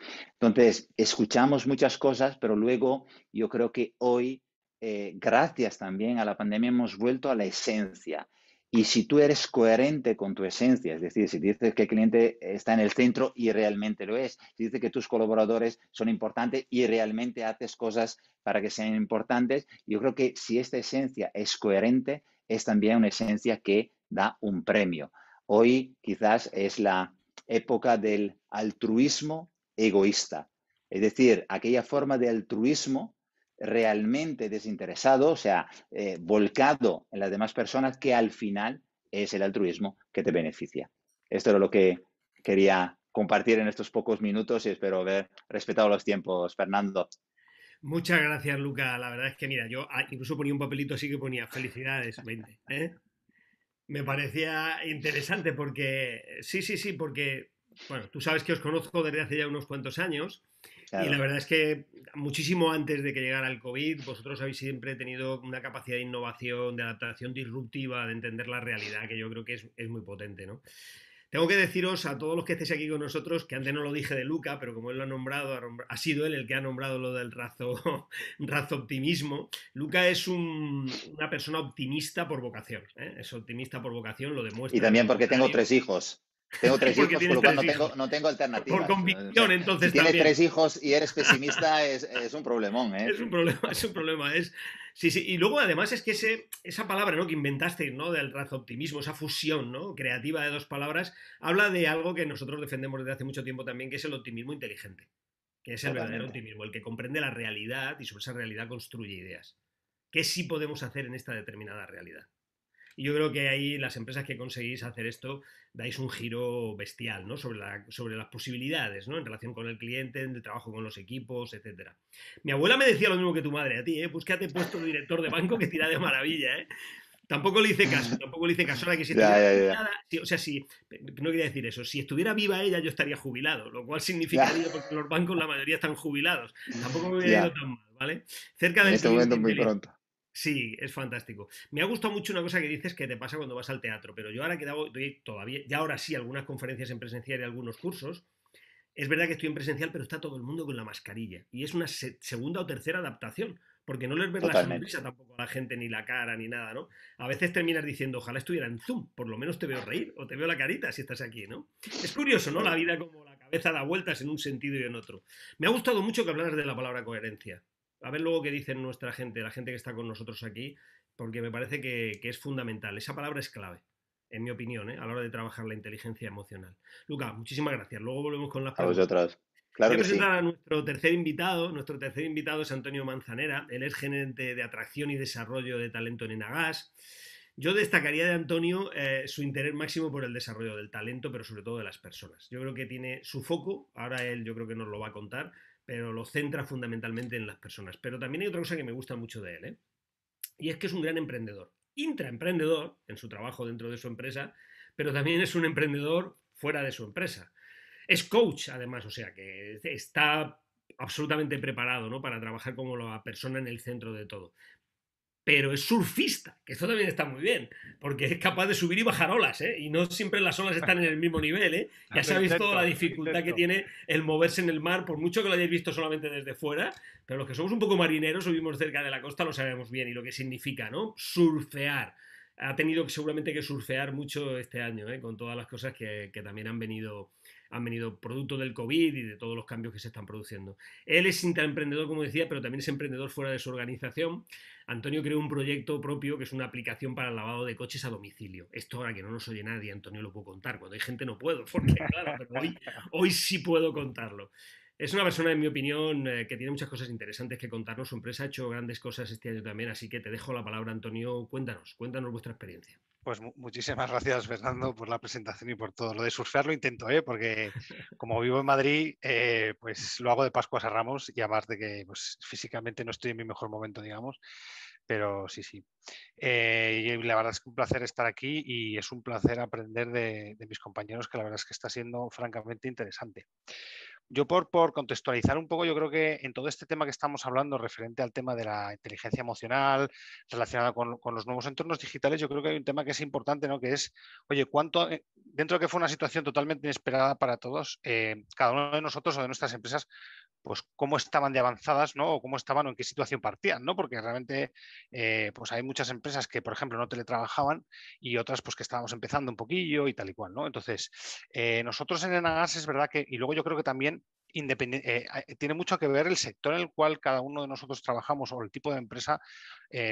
Entonces, escuchamos muchas cosas, pero luego yo creo que hoy, gracias también a la pandemia, hemos vuelto a la esencia. Y si tú eres coherente con tu esencia, es decir, si dices que el cliente está en el centro y realmente lo es, si dices que tus colaboradores son importantes y realmente haces cosas para que sean importantes, yo creo que si esta esencia es coherente, es también una esencia que da un premio. Hoy quizás es la época del altruismo egoísta, es decir, aquella forma de altruismo realmente desinteresado, o sea, volcado en las demás personas, que al final es el altruismo que te beneficia. Esto era lo que quería compartir en estos pocos minutos y espero haber respetado los tiempos, Fernando. Muchas gracias, Luca. La verdad es que, mira, yo incluso ponía un papelito así que ponía felicidades 20, ¿eh? Me parecía interesante porque, sí, sí, sí, porque, bueno, tú sabes que os conozco desde hace ya unos cuantos años y la Claro, verdad es que muchísimo antes de que llegara el COVID, vosotros habéis siempre tenido una capacidad de innovación, de adaptación disruptiva, de entender la realidad, que yo creo que es muy potente, ¿no? Tengo que deciros a todos los que estéis aquí con nosotros, que antes no lo dije de Luca, pero como él lo ha nombrado, ha sido él el que ha nombrado lo del razo optimismo. Luca es una persona optimista por vocación, ¿eh? Es optimista por vocación, lo y demuestra en también el porque tengo diario. 3 hijos. Tengo tres Porque hijos, con tienes lo cual tres hijos. no tengo Por alternativas. O convicción, sea, si entonces tienes también. 3 hijos y eres pesimista, es un problemón, ¿eh? Es un problema, es un problema. Sí, sí. Y luego, además, es que esa palabra, ¿no?, que inventaste, ¿no?, del razoptimismo, esa fusión, ¿no?, creativa de dos palabras, habla de algo que nosotros defendemos desde hace mucho tiempo también, que es el optimismo inteligente, que es el verdadero Totalmente. optimismo, el que comprende la realidad y sobre esa realidad construye ideas. ¿Qué sí podemos hacer en esta determinada realidad? Y yo creo que ahí las empresas que conseguís hacer esto dais un giro bestial, ¿no?, sobre las posibilidades, ¿no?, en relación con el cliente, en el trabajo con los equipos, etcétera. Mi abuela me decía lo mismo que tu madre a ti, ¿eh? Búscate puesto de director de banco que tira de maravilla, ¿eh? Tampoco le hice caso. Ahora que si Ya, estuviera ya, ya. jubilada, o sea, si, no quería decir eso, si estuviera viva ella yo estaría jubilado, lo cual Ya, significaría, porque los bancos la mayoría están jubilados, tampoco me hubiera ido ya. tan mal, ¿vale? Cerca En del este cliente momento muy inteligente. pronto. Sí, es fantástico. Me ha gustado mucho una cosa que dices que te pasa cuando vas al teatro, pero yo ahora que doy todavía, ya ahora sí, algunas conferencias en presencial y algunos cursos, es verdad que estoy en presencial, pero está todo el mundo con la mascarilla. Y es una segunda o tercera adaptación, porque no les ves la Totalmente. sonrisa tampoco a la gente, ni la cara, ni nada, ¿no? A veces terminas diciendo, ojalá estuviera en Zoom, por lo menos te veo reír, o te veo la carita si estás aquí, ¿no? Es curioso, ¿no? La vida como la cabeza da vueltas en un sentido y en otro. Me ha gustado mucho que hablaras de la palabra coherencia. A ver luego qué dicen nuestra gente, la gente que está con nosotros aquí, porque me parece que es fundamental. Esa palabra es clave, en mi opinión, ¿eh?, a la hora de trabajar la inteligencia emocional. Luca, muchísimas gracias. Luego volvemos con las A preguntas. vosotros. Voy Claro a que sí. presentar a nuestro tercer invitado. Nuestro tercer invitado es Antonio Manzanera. Él es gerente de atracción y desarrollo de talento en Enagas. Yo destacaría de Antonio su interés máximo por el desarrollo del talento, pero sobre todo de las personas. Yo creo que tiene su foco, ahora él yo creo que nos lo va a contar, pero lo centra fundamentalmente en las personas. Pero también hay otra cosa que me gusta mucho de él, ¿eh? Y es que es un gran emprendedor, intraemprendedor en su trabajo dentro de su empresa, pero también es un emprendedor fuera de su empresa. Es coach, además, o sea que está absolutamente preparado, ¿no?, para trabajar como la persona en el centro de todo. Pero es surfista, que esto también está muy bien, porque es capaz de subir y bajar olas, ¿eh? Y no siempre las olas están en el mismo nivel, ¿eh? Ya sabéis toda la Lo dificultad que intento. tiene el moverse en el mar, por mucho que lo hayáis visto solamente desde fuera, pero los que somos un poco marineros, o vivimos cerca de la costa, lo sabemos bien, y lo que significa, ¿no?, surfear. Ha tenido seguramente que surfear mucho este año, ¿eh?, con todas las cosas que también han venido producto del COVID y de todos los cambios que se están produciendo. Él es intraemprendedor, como decía, pero también es emprendedor fuera de su organización. Antonio creó un proyecto propio que es una aplicación para el lavado de coches a domicilio. Esto ahora que no nos oye nadie, Antonio lo puedo contar. Cuando hay gente no puedo, porque claro, pero hoy sí puedo contarlo. Es una persona, en mi opinión, que tiene muchas cosas interesantes que contarnos. Su empresa ha hecho grandes cosas este año también, así que te dejo la palabra, Antonio. Cuéntanos vuestra experiencia. Pues muchísimas gracias, Fernando, por la presentación y por todo. Lo de surfear lo intento, ¿eh? Porque como vivo en Madrid, pues lo hago de Pascuas a Ramos y además de que pues, físicamente no estoy en mi mejor momento, digamos, pero sí, sí. Y la verdad es que un placer estar aquí y es un placer aprender de mis compañeros, que la verdad es que está siendo francamente interesante. Yo por contextualizar un poco, yo creo que en todo este tema que estamos hablando referente al tema de la inteligencia emocional relacionada con los nuevos entornos digitales, yo creo que hay un tema que es importante, ¿no? Que es, oye, cuánto, dentro de que fue una situación totalmente inesperada para todos, cada uno de nosotros o de nuestras empresas, pues cómo estaban de avanzadas, ¿no? O cómo estaban o en qué situación partían, ¿no? Porque realmente pues hay muchas empresas que, por ejemplo, no teletrabajaban y otras pues que estábamos empezando un poquillo y tal y cual, ¿no? Entonces, nosotros en Enagas es verdad que, y luego yo creo que también tiene mucho que ver el sector en el cual cada uno de nosotros trabajamos o el tipo de empresa,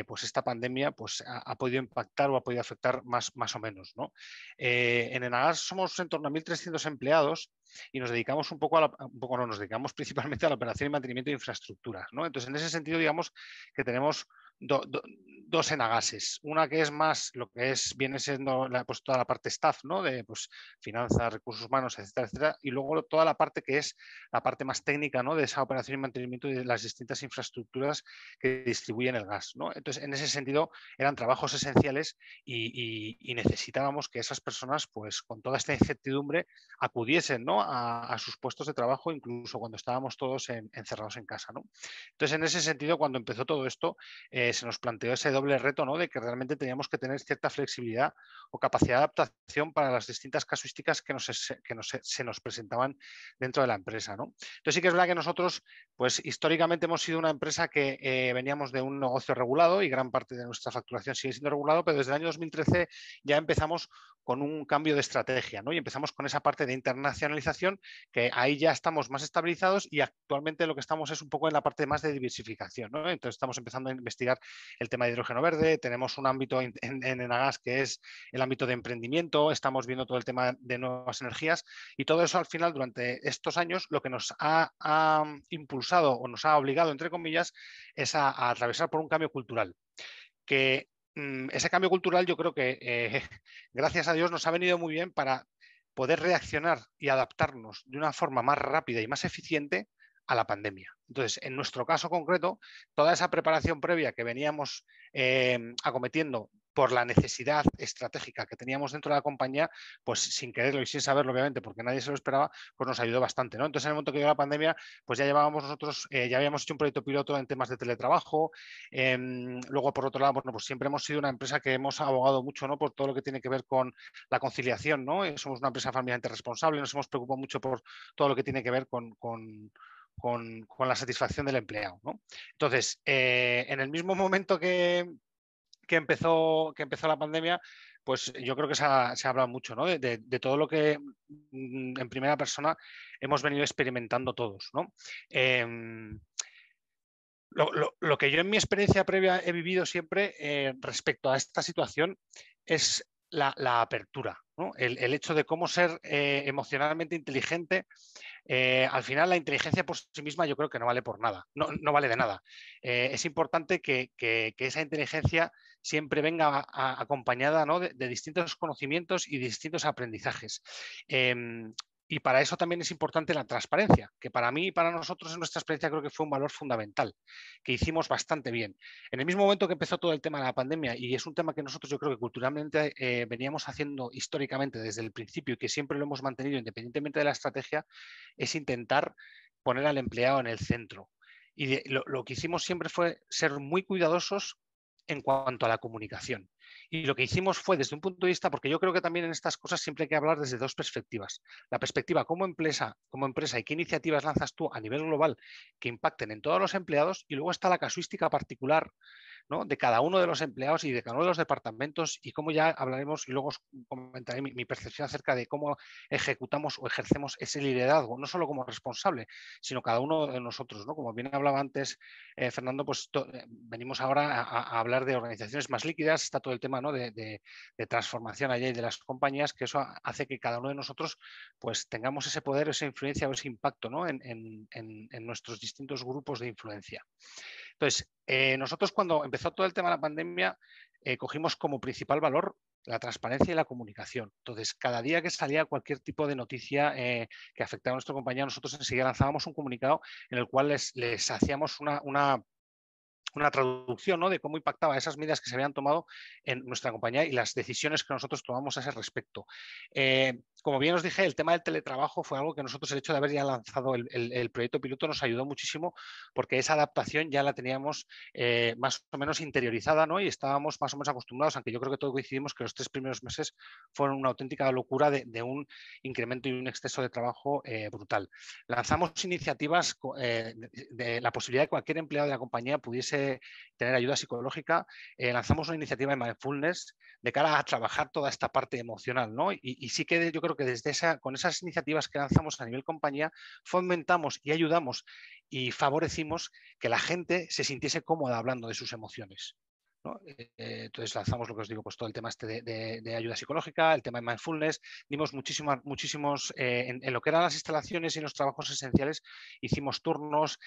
pues esta pandemia pues, ha podido impactar o ha podido afectar más o menos, ¿no? En Enagas somos en torno a 1.300 empleados y nos dedicamos no, nos dedicamos principalmente a la operación y mantenimiento de infraestructuras, ¿no? Entonces, en ese sentido, digamos que tenemos dos Enagases. Una que es más lo que viene siendo pues, toda la parte staff, ¿no? De pues, finanzas, recursos humanos, etcétera, etcétera. Y luego toda la parte que es la parte más técnica, ¿no? De esa operación y mantenimiento de las distintas infraestructuras que distribuyen el gas, ¿no? Entonces, en ese sentido, eran trabajos esenciales y necesitábamos que esas personas, pues con toda esta incertidumbre, acudiesen, ¿no? a sus puestos de trabajo, incluso cuando estábamos todos encerrados en casa, ¿no? Entonces, en ese sentido, cuando empezó todo esto, se nos planteó ese doble reto, ¿no? De que realmente teníamos que tener cierta flexibilidad o capacidad de adaptación para las distintas casuísticas que se nos presentaban dentro de la empresa, ¿no? Entonces sí que es verdad que nosotros, pues históricamente hemos sido una empresa que veníamos de un negocio regulado y gran parte de nuestra facturación sigue siendo regulado, pero desde el año 2013 ya empezamos con un cambio de estrategia, ¿no? Y empezamos con esa parte de internacionalización, que ahí ya estamos más estabilizados y actualmente lo que estamos es un poco en la parte más de diversificación, ¿no? Entonces estamos empezando a investigar el tema de hidrógeno verde, tenemos un ámbito en Enagas que es el ámbito de emprendimiento, estamos viendo todo el tema de nuevas energías y todo eso al final durante estos años lo que nos ha impulsado o nos ha obligado, entre comillas, es a atravesar por un cambio cultural, que ese cambio cultural yo creo que gracias a Dios nos ha venido muy bien para poder reaccionar y adaptarnos de una forma más rápida y más eficiente a la pandemia. Entonces, en nuestro caso concreto, toda esa preparación previa que veníamos acometiendo por la necesidad estratégica que teníamos dentro de la compañía, pues sin quererlo y sin saberlo, obviamente, porque nadie se lo esperaba, pues nos ayudó bastante, ¿no? Entonces, en el momento que llegó la pandemia, pues ya llevábamos nosotros, ya habíamos hecho un proyecto piloto en temas de teletrabajo. Luego, por otro lado, bueno, pues siempre hemos sido una empresa que hemos abogado mucho, ¿no? Por todo lo que tiene que ver con la conciliación, ¿no? Somos una empresa familiarmente responsable, nos hemos preocupado mucho por todo lo que tiene que ver con la satisfacción del empleado, ¿no? Entonces, en el mismo momento que empezó la pandemia, pues yo creo que se ha hablado mucho, ¿no? de todo lo que en primera persona hemos venido experimentando todos, ¿no? Lo que yo en mi experiencia previa he vivido siempre respecto a esta situación es la apertura, ¿no? El hecho de cómo ser emocionalmente inteligente. Al final la inteligencia por sí misma yo creo que no vale por nada, no vale de nada. Es importante que esa inteligencia siempre venga acompañada, ¿no? de distintos conocimientos y distintos aprendizajes. Y para eso también es importante la transparencia, que para mí y para nosotros en nuestra experiencia creo que fue un valor fundamental, que hicimos bastante bien. En el mismo momento que empezó todo el tema de la pandemia, y es un tema que nosotros yo creo que culturalmente veníamos haciendo históricamente desde el principio y que siempre lo hemos mantenido independientemente de la estrategia, es intentar poner al empleado en el centro. Y lo que hicimos siempre fue ser muy cuidadosos en cuanto a la comunicación. Y lo que hicimos fue desde un punto de vista, porque yo creo que también en estas cosas siempre hay que hablar desde dos perspectivas. La perspectiva como empresa y qué iniciativas lanzas tú a nivel global que impacten en todos los empleados, y luego está la casuística particular, ¿no? De cada uno de los empleados y de cada uno de los departamentos, y cómo ya hablaremos y luego os comentaré mi percepción acerca de cómo ejecutamos o ejercemos ese liderazgo, no solo como responsable, sino cada uno de nosotros, ¿no? Como bien hablaba antes Fernando, pues venimos ahora a hablar de organizaciones más líquidas, está todo el tema, ¿no? de transformación allá y de las compañías, que eso hace que cada uno de nosotros pues tengamos ese poder, esa influencia o ese impacto, ¿no? en nuestros distintos grupos de influencia. Entonces, nosotros cuando empezó todo el tema de la pandemia, cogimos como principal valor la transparencia y la comunicación. Entonces, cada día que salía cualquier tipo de noticia que afectaba a nuestra compañía, nosotros enseguida lanzábamos un comunicado en el cual les hacíamos una una traducción, ¿no?, de cómo impactaba esas medidas que se habían tomado en nuestra compañía y las decisiones que nosotros tomamos a ese respecto. Como bien os dije, el tema del teletrabajo fue algo que nosotros, el hecho de haber ya lanzado el proyecto piloto, nos ayudó muchísimo, porque esa adaptación ya la teníamos más o menos interiorizada, ¿no?, y estábamos más o menos acostumbrados, aunque yo creo que todos coincidimos que los 3 primeros meses fueron una auténtica locura de un incremento y un exceso de trabajo brutal. Lanzamos iniciativas de la posibilidad de que cualquier empleado de la compañía pudiese tener ayuda psicológica. Lanzamos una iniciativa de mindfulness de cara a trabajar toda esta parte emocional, ¿no? Y sí que yo creo que con esas iniciativas que lanzamos a nivel compañía, fomentamos y ayudamos y favorecimos que la gente se sintiese cómoda hablando de sus emociones, ¿no? Entonces lanzamos lo que os digo, pues todo el tema este de ayuda psicológica, el tema de mindfulness, dimos muchísimos en lo que eran las instalaciones y en los trabajos esenciales, hicimos turnos,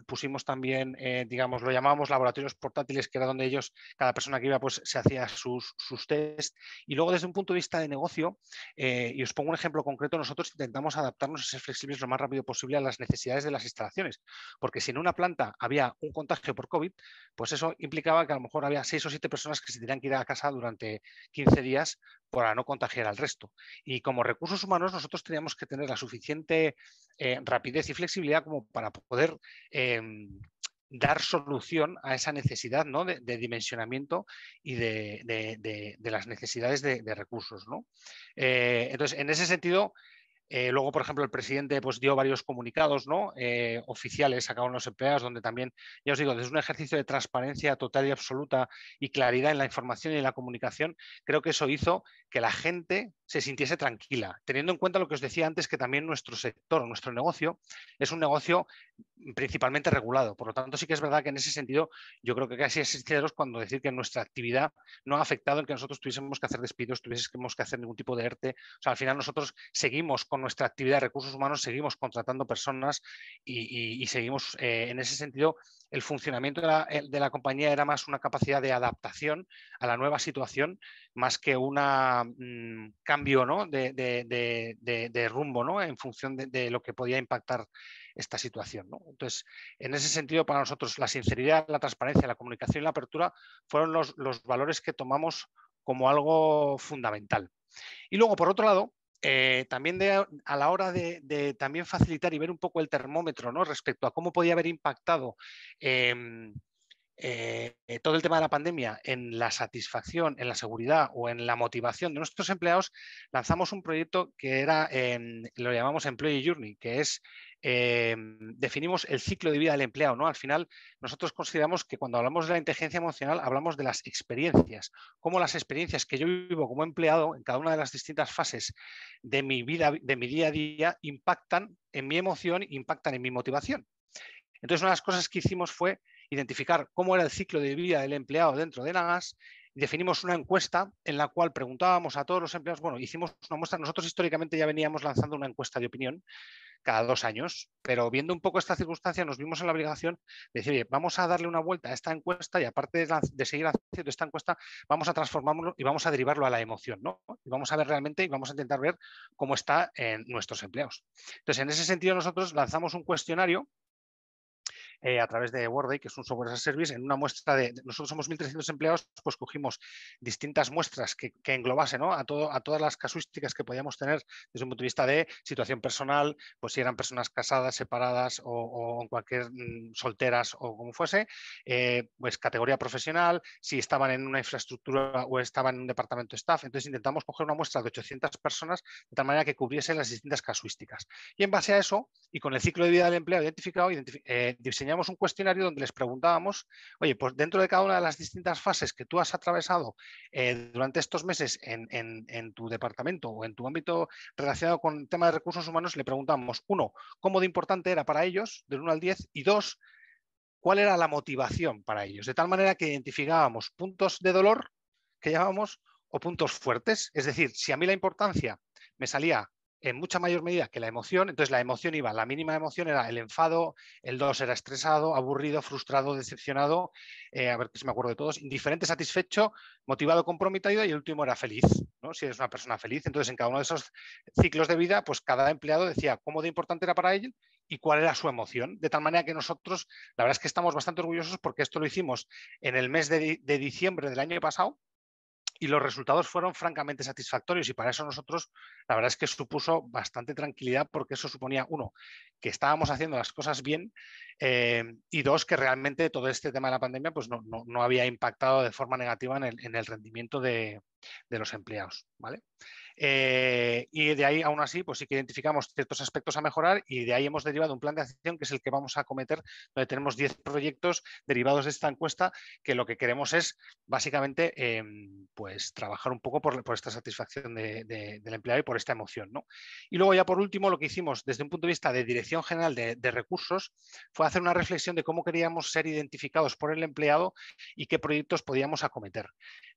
pusimos también, digamos, lo llamábamos laboratorios portátiles, que era donde ellos, cada persona que iba, pues se hacía sus test. Y luego desde un punto de vista de negocio, y os pongo un ejemplo concreto, nosotros intentamos adaptarnos y ser flexibles lo más rápido posible a las necesidades de las instalaciones, porque si en una planta había un contagio por COVID, pues eso implicaba que a lo mejor había 6 o 7 personas que se tenían que ir a casa durante 15 días para no contagiar al resto. Y como recursos humanos nosotros teníamos que tener la suficiente rapidez y flexibilidad como para poder dar solución a esa necesidad, ¿no?, de dimensionamiento y de las necesidades de recursos, ¿no? Entonces, en ese sentido, luego, por ejemplo, el presidente pues dio varios comunicados, ¿no?, oficiales a cada uno de los empleados, donde también, ya os digo, desde un ejercicio de transparencia total y absoluta y claridad en la información y en la comunicación, creo que eso hizo que la gente se sintiese tranquila, teniendo en cuenta lo que os decía antes, que también nuestro sector, nuestro negocio, es un negocio principalmente regulado. Por lo tanto, sí que es verdad que en ese sentido yo creo que casi es sinceros cuando decir que nuestra actividad no ha afectado en que nosotros tuviésemos que hacer despidos, tuviésemos que hacer ningún tipo de ERTE. O sea, al final nosotros seguimos con nuestra actividad de recursos humanos, seguimos contratando personas y seguimos, en ese sentido, el funcionamiento de la compañía era más una capacidad de adaptación a la nueva situación, más que un cambio, ¿no?, de rumbo, ¿no?, en función de lo que podía impactar esta situación, ¿no? Entonces, en ese sentido, para nosotros, la sinceridad, la transparencia, la comunicación y la apertura fueron los valores que tomamos como algo fundamental. Y luego, por otro lado, también a la hora de también facilitar y ver un poco el termómetro, ¿no?, respecto a cómo podía haber impactado todo el tema de la pandemia en la satisfacción, en la seguridad o en la motivación de nuestros empleados, lanzamos un proyecto que era, lo llamamos Employee Journey, que es, definimos el ciclo de vida del empleado, ¿no? Al final, nosotros consideramos que cuando hablamos de la inteligencia emocional, hablamos de las experiencias, cómo las experiencias que yo vivo como empleado en cada una de las distintas fases de mi vida, de mi día a día, impactan en mi emoción, impactan en mi motivación. Entonces, una de las cosas que hicimos fue identificar cómo era el ciclo de vida del empleado dentro de Nagas y definimos una encuesta en la cual preguntábamos a todos los empleados, bueno, hicimos una muestra, nosotros históricamente ya veníamos lanzando una encuesta de opinión cada 2 años, pero viendo un poco esta circunstancia nos vimos en la obligación de decir, oye, vamos a darle una vuelta a esta encuesta y aparte de seguir haciendo esta encuesta, vamos a transformarlo y vamos a derivarlo a la emoción, ¿no? Y vamos a ver realmente y vamos a intentar ver cómo está en nuestros empleados. Entonces, en ese sentido, nosotros lanzamos un cuestionario a través de Workday, que es un software as a service, en una muestra nosotros somos 1.300 empleados, pues cogimos distintas muestras que englobasen, ¿no?, a todas las casuísticas que podíamos tener desde un punto de vista de situación personal, pues si eran personas casadas, separadas o en cualquier solteras o como fuese, pues categoría profesional, si estaban en una infraestructura o estaban en un departamento de staff. Entonces intentamos coger una muestra de 800 personas de tal manera que cubriese las distintas casuísticas. Y en base a eso, y con el ciclo de vida del empleado identificado, diseñamos un cuestionario donde les preguntábamos, oye, pues dentro de cada una de las distintas fases que tú has atravesado durante estos meses en tu departamento o en tu ámbito relacionado con el tema de recursos humanos, le preguntamos, 1, cómo de importante era para ellos, del 1 al 10, y 2, cuál era la motivación para ellos, de tal manera que identificábamos puntos de dolor, que llamábamos, o puntos fuertes. Es decir, si a mí la importancia me salía en mucha mayor medida que la emoción. Entonces la emoción iba, la mínima emoción era el enfado, el 2 era estresado, aburrido, frustrado, decepcionado, a ver si me acuerdo de todos, indiferente, satisfecho, motivado, comprometido, y el último era feliz, ¿no? Si eres una persona feliz. Entonces en cada uno de esos ciclos de vida, pues cada empleado decía cómo de importante era para él y cuál era su emoción. De tal manera que nosotros, la verdad es que estamos bastante orgullosos porque esto lo hicimos en el mes de diciembre del año pasado, y los resultados fueron francamente satisfactorios, y para eso nosotros la verdad es que supuso bastante tranquilidad, porque eso suponía, uno, que estábamos haciendo las cosas bien, y dos, que realmente todo este tema de la pandemia pues no había impactado de forma negativa en el rendimiento de los empleados, ¿vale? Y de ahí, aún así, pues sí que identificamos ciertos aspectos a mejorar, y de ahí hemos derivado un plan de acción que es el que vamos a acometer, donde tenemos 10 proyectos derivados de esta encuesta, que lo que queremos es básicamente pues trabajar un poco por esta satisfacción del empleado y por esta emoción, ¿no? Y luego ya por último, lo que hicimos desde un punto de vista de Dirección General de Recursos fue hacer una reflexión de cómo queríamos ser identificados por el empleado y qué proyectos podíamos acometer.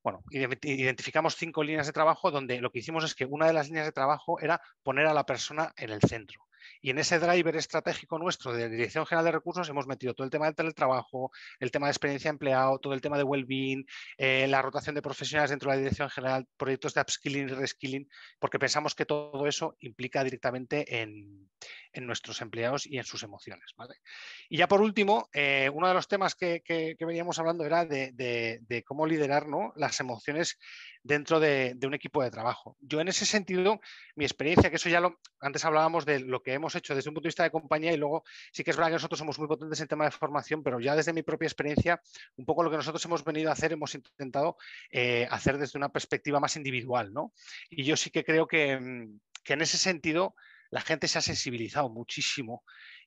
Bueno, identificamos 5 líneas de trabajo, donde lo que hicimos es que una de las líneas de trabajo era poner a la persona en el centro. Y en ese driver estratégico nuestro de Dirección General de Recursos hemos metido todo el tema del teletrabajo, el tema de experiencia de empleado, todo el tema de well-being, la rotación de profesionales dentro de la Dirección General, proyectos de upskilling y reskilling, porque pensamos que todo eso implica directamente en nuestros empleados y en sus emociones, ¿vale? Y ya por último, uno de los temas que veníamos hablando era de cómo liderar, ¿no?, las emociones dentro de un equipo de trabajo. Yo en ese sentido, mi experiencia, que eso ya antes hablábamos de lo que hemos hecho desde un punto de vista de compañía, y luego sí que es verdad que nosotros somos muy potentes en tema de formación, pero ya desde mi propia experiencia, un poco lo que nosotros hemos venido a hacer, hemos intentado hacer desde una perspectiva más individual, ¿no? Y yo sí que creo que en ese sentido la gente se ha sensibilizado muchísimo,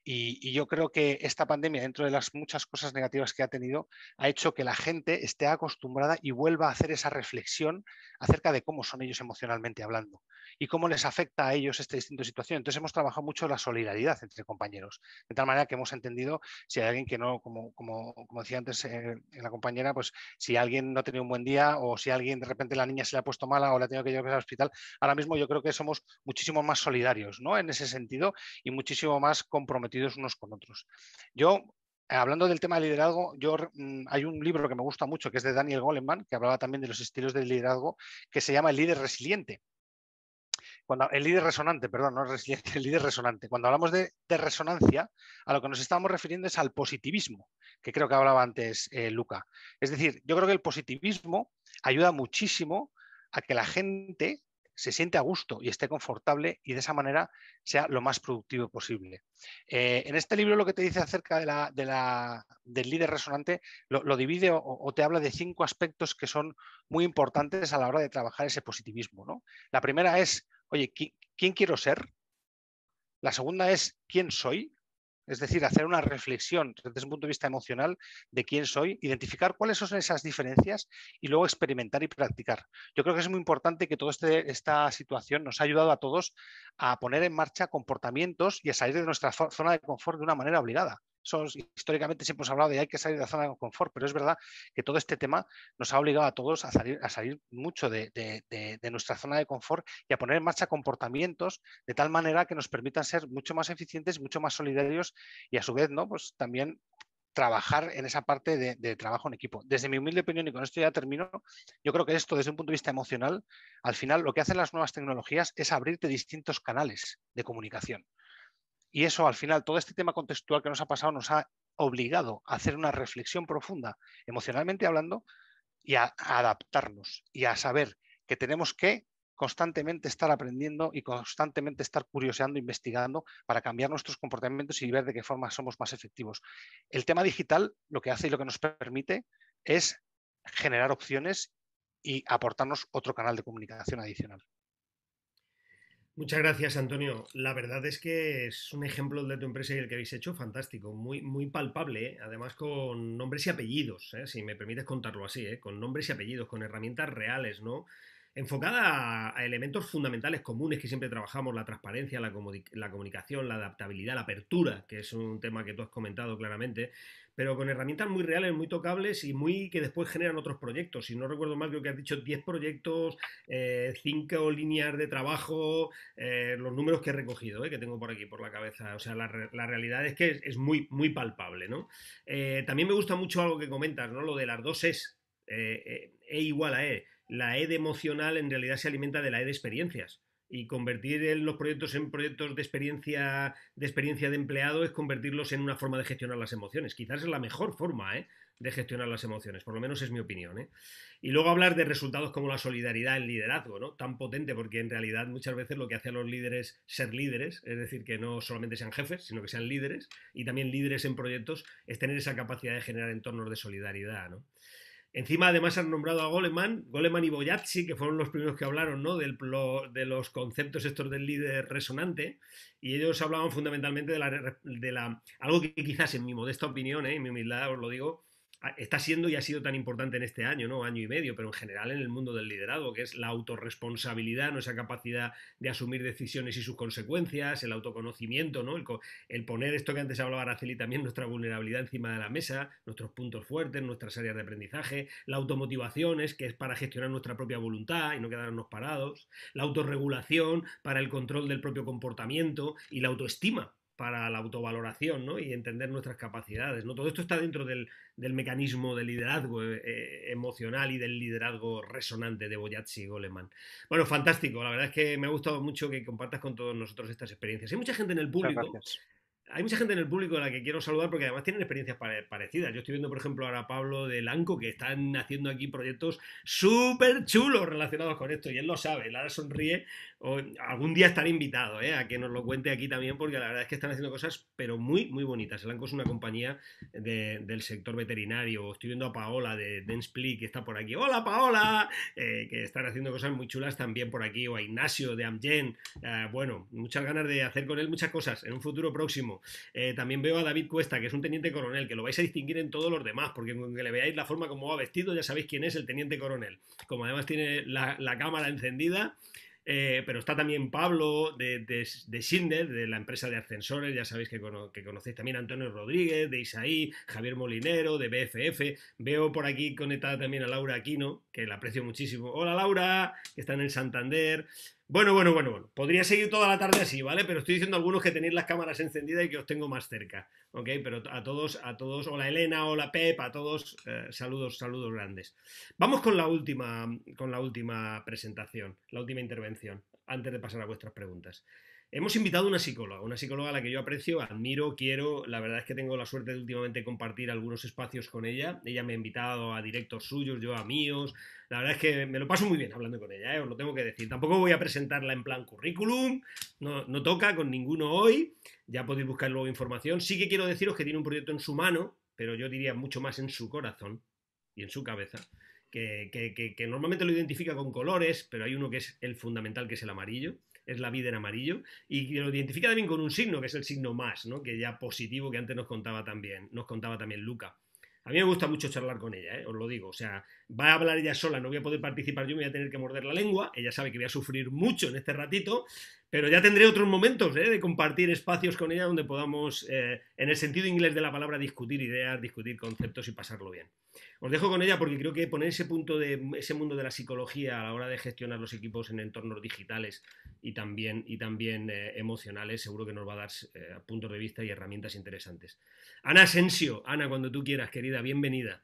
y yo creo que esta pandemia, dentro de las muchas cosas negativas que ha tenido, ha hecho que la gente esté acostumbrada y vuelva a hacer esa reflexión acerca de cómo son ellos emocionalmente hablando y cómo les afecta a ellos esta distinta situación. Entonces hemos trabajado mucho la solidaridad entre compañeros, de tal manera que hemos entendido si hay alguien que no, como decía antes en la compañera, pues si alguien no ha tenido un buen día, o si alguien de repente la niña se le ha puesto mala o le ha tenido que llevar al hospital. Ahora mismo yo creo que somos muchísimo más solidarios, ¿no?, en ese sentido, y muchísimo más comprometidos unos con otros. Yo, hablando del tema de liderazgo, hay un libro que me gusta mucho, que es de Daniel Goleman, que hablaba también de los estilos de liderazgo, que se llama El líder resiliente. El líder resonante, perdón, no resiliente, el líder resonante. Cuando hablamos de resonancia, a lo que nos estamos refiriendo es al positivismo, que creo que hablaba antes Luca. Es decir, yo creo que el positivismo ayuda muchísimo a que la gente se siente a gusto y esté confortable, y de esa manera sea lo más productivo posible. En este libro lo que te dice acerca del líder resonante lo divide o te habla de 5 aspectos que son muy importantes a la hora de trabajar ese positivismo, ¿no? La primera es, oye, ¿quién quiero ser? La segunda es, ¿quién soy? Es decir, hacer una reflexión desde un punto de vista emocional de quién soy, identificar cuáles son esas diferencias y luego experimentar y practicar. Yo creo que es muy importante que toda esta situación nos ha ayudado a todos a poner en marcha comportamientos y a salir de nuestra zona de confort de una manera obligada. Históricamente siempre hemos hablado de hay que salir de la zona de confort, pero es verdad que todo este tema nos ha obligado a todos a salir mucho de nuestra zona de confort y a poner en marcha comportamientos de tal manera que nos permitan ser mucho más eficientes, mucho más solidarios, y a su vez, ¿no?, pues también trabajar en esa parte de trabajo en equipo. Desde mi humilde opinión, y con esto ya termino, yo creo que esto desde un punto de vista emocional, al final lo que hacen las nuevas tecnologías es abrirte distintos canales de comunicación. Y eso, al final, todo este tema contextual que nos ha pasado nos ha obligado a hacer una reflexión profunda, emocionalmente hablando, y a adaptarnos y a saber que tenemos que constantemente estar aprendiendo y constantemente estar curioseando, investigando, para cambiar nuestros comportamientos y ver de qué forma somos más efectivos. El tema digital lo que hace y lo que nos permite es generar opciones y aportarnos otro canal de comunicación adicional. Muchas gracias, Antonio. La verdad es que es un ejemplo de tu empresa y el que habéis hecho fantástico, muy, muy palpable, ¿eh? Además con nombres y apellidos, ¿eh? Si me permites contarlo así, ¿eh? Con nombres y apellidos, con herramientas reales, ¿no? enfocada a elementos fundamentales comunes que siempre trabajamos, la transparencia, la comunicación, la adaptabilidad, la apertura, que es un tema que tú has comentado claramente, pero con herramientas muy reales, muy tocables y muy que después generan otros proyectos. Si no recuerdo mal, creo que has dicho 10 proyectos, 5 líneas de trabajo, los números que he recogido, que tengo por aquí, por la cabeza. O sea, la realidad es que es muy, muy palpable, ¿no? También me gusta mucho algo que comentas, ¿no? Lo de las dos es, E igual a E. La E de emocional en realidad se alimenta de la E de experiencias. Y convertir los proyectos en proyectos de experiencia de empleado es convertirlos en una forma de gestionar las emociones. Quizás es la mejor forma de gestionar las emociones, por lo menos es mi opinión. Y luego hablar de resultados como la solidaridad en liderazgo, ¿no? Tan potente, porque en realidad muchas veces lo que hace a los líderes ser líderes, es decir, que no solamente sean jefes, sino que sean líderes, y también líderes en proyectos, es tener esa capacidad de generar entornos de solidaridad, ¿no? Encima, además, han nombrado a Goleman y Boyazzi, que fueron los primeros que hablaron, ¿no? De los conceptos estos del líder resonante, y ellos hablaban fundamentalmente algo que quizás en mi modesta opinión, en mi humildad os lo digo, está siendo y ha sido tan importante en este año, ¿no? Año y medio, pero en general en el mundo del liderazgo, que es la autorresponsabilidad, ¿no? Esa capacidad de asumir decisiones y sus consecuencias, el autoconocimiento, ¿no? El poner esto que antes hablaba Araceli también, nuestra vulnerabilidad encima de la mesa, nuestros puntos fuertes, nuestras áreas de aprendizaje, la automotivación, que es para gestionar nuestra propia voluntad y no quedarnos parados, la autorregulación para el control del propio comportamiento y la autoestima para la autovaloración, ¿no? Y entender nuestras capacidades, ¿no? Todo esto está dentro del mecanismo del liderazgo emocional y del liderazgo resonante de Boyazzi y Goleman. Bueno, fantástico, la verdad es que me ha gustado mucho que compartas con todos nosotros estas experiencias. Hay mucha gente en el Muchas público. gracias. Hay mucha gente en el público a la que quiero saludar porque además tienen experiencias parecidas. Yo estoy viendo, por ejemplo, ahora a Pablo de Lanco, que están haciendo aquí proyectos súper chulos relacionados con esto, y él lo sabe, él ahora sonríe. Algún día estaré invitado a que nos lo cuente aquí también, porque la verdad es que están haciendo cosas, pero muy, muy bonitas. El Lanco es una compañía del sector veterinario. Estoy viendo a Paola de Denspli, que está por aquí. ¡Hola, Paola! Que están haciendo cosas muy chulas también por aquí. O a Ignacio de Amgen. Bueno, muchas ganas de hacer con él muchas cosas en un futuro próximo. También veo a David Cuesta, que es un teniente coronel, que lo vais a distinguir en todos los demás, porque con que le veáis la forma como va vestido ya sabéis quién es el teniente coronel. Como además tiene la cámara encendida. Pero está también Pablo de Schindler, de la empresa de ascensores, ya sabéis que conocéis también a Antonio Rodríguez, de Isaí, Javier Molinero, de BFF. Veo por aquí conectada también a Laura Aquino, que la aprecio muchísimo. Hola Laura, que está en el Santander. Bueno. Podría seguir toda la tarde así, ¿vale? Pero estoy diciendo a algunos que tenéis las cámaras encendidas y que os tengo más cerca, ¿ok? Pero a todos, hola Elena, hola Pep, a todos, saludos grandes. Vamos con la última presentación, la última intervención, antes de pasar a vuestras preguntas. Hemos invitado a una psicóloga a la que yo aprecio, admiro, quiero. La verdad es que tengo la suerte de últimamente compartir algunos espacios con ella. Ella me ha invitado a directos suyos, yo a míos. La verdad es que me lo paso muy bien hablando con ella, os lo tengo que decir. Tampoco voy a presentarla en plan currículum, no toca con ninguno hoy. Ya podéis buscar luego información. Sí que quiero deciros que tiene un proyecto en su mano, pero yo diría mucho más en su corazón y en su cabeza. Que normalmente lo identifica con colores, pero hay uno que es el fundamental, que es el amarillo. Es la vida en amarillo, y lo identifica también con un signo, que es el signo más, ¿no? Que ya positivo, que antes nos contaba también Luca. A mí me gusta mucho charlar con ella, os lo digo. O sea, va a hablar ella sola, no voy a poder participar yo, me voy a tener que morder la lengua. Ella sabe que voy a sufrir mucho en este ratito, pero ya tendré otros momentos de compartir espacios con ella donde podamos, en el sentido inglés de la palabra, discutir ideas, discutir conceptos y pasarlo bien. Os dejo con ella porque creo que poner ese mundo de la psicología a la hora de gestionar los equipos en entornos digitales y también emocionales, seguro que nos va a dar puntos de vista y herramientas interesantes. Ana Asensio, Ana, cuando tú quieras, querida, bienvenida.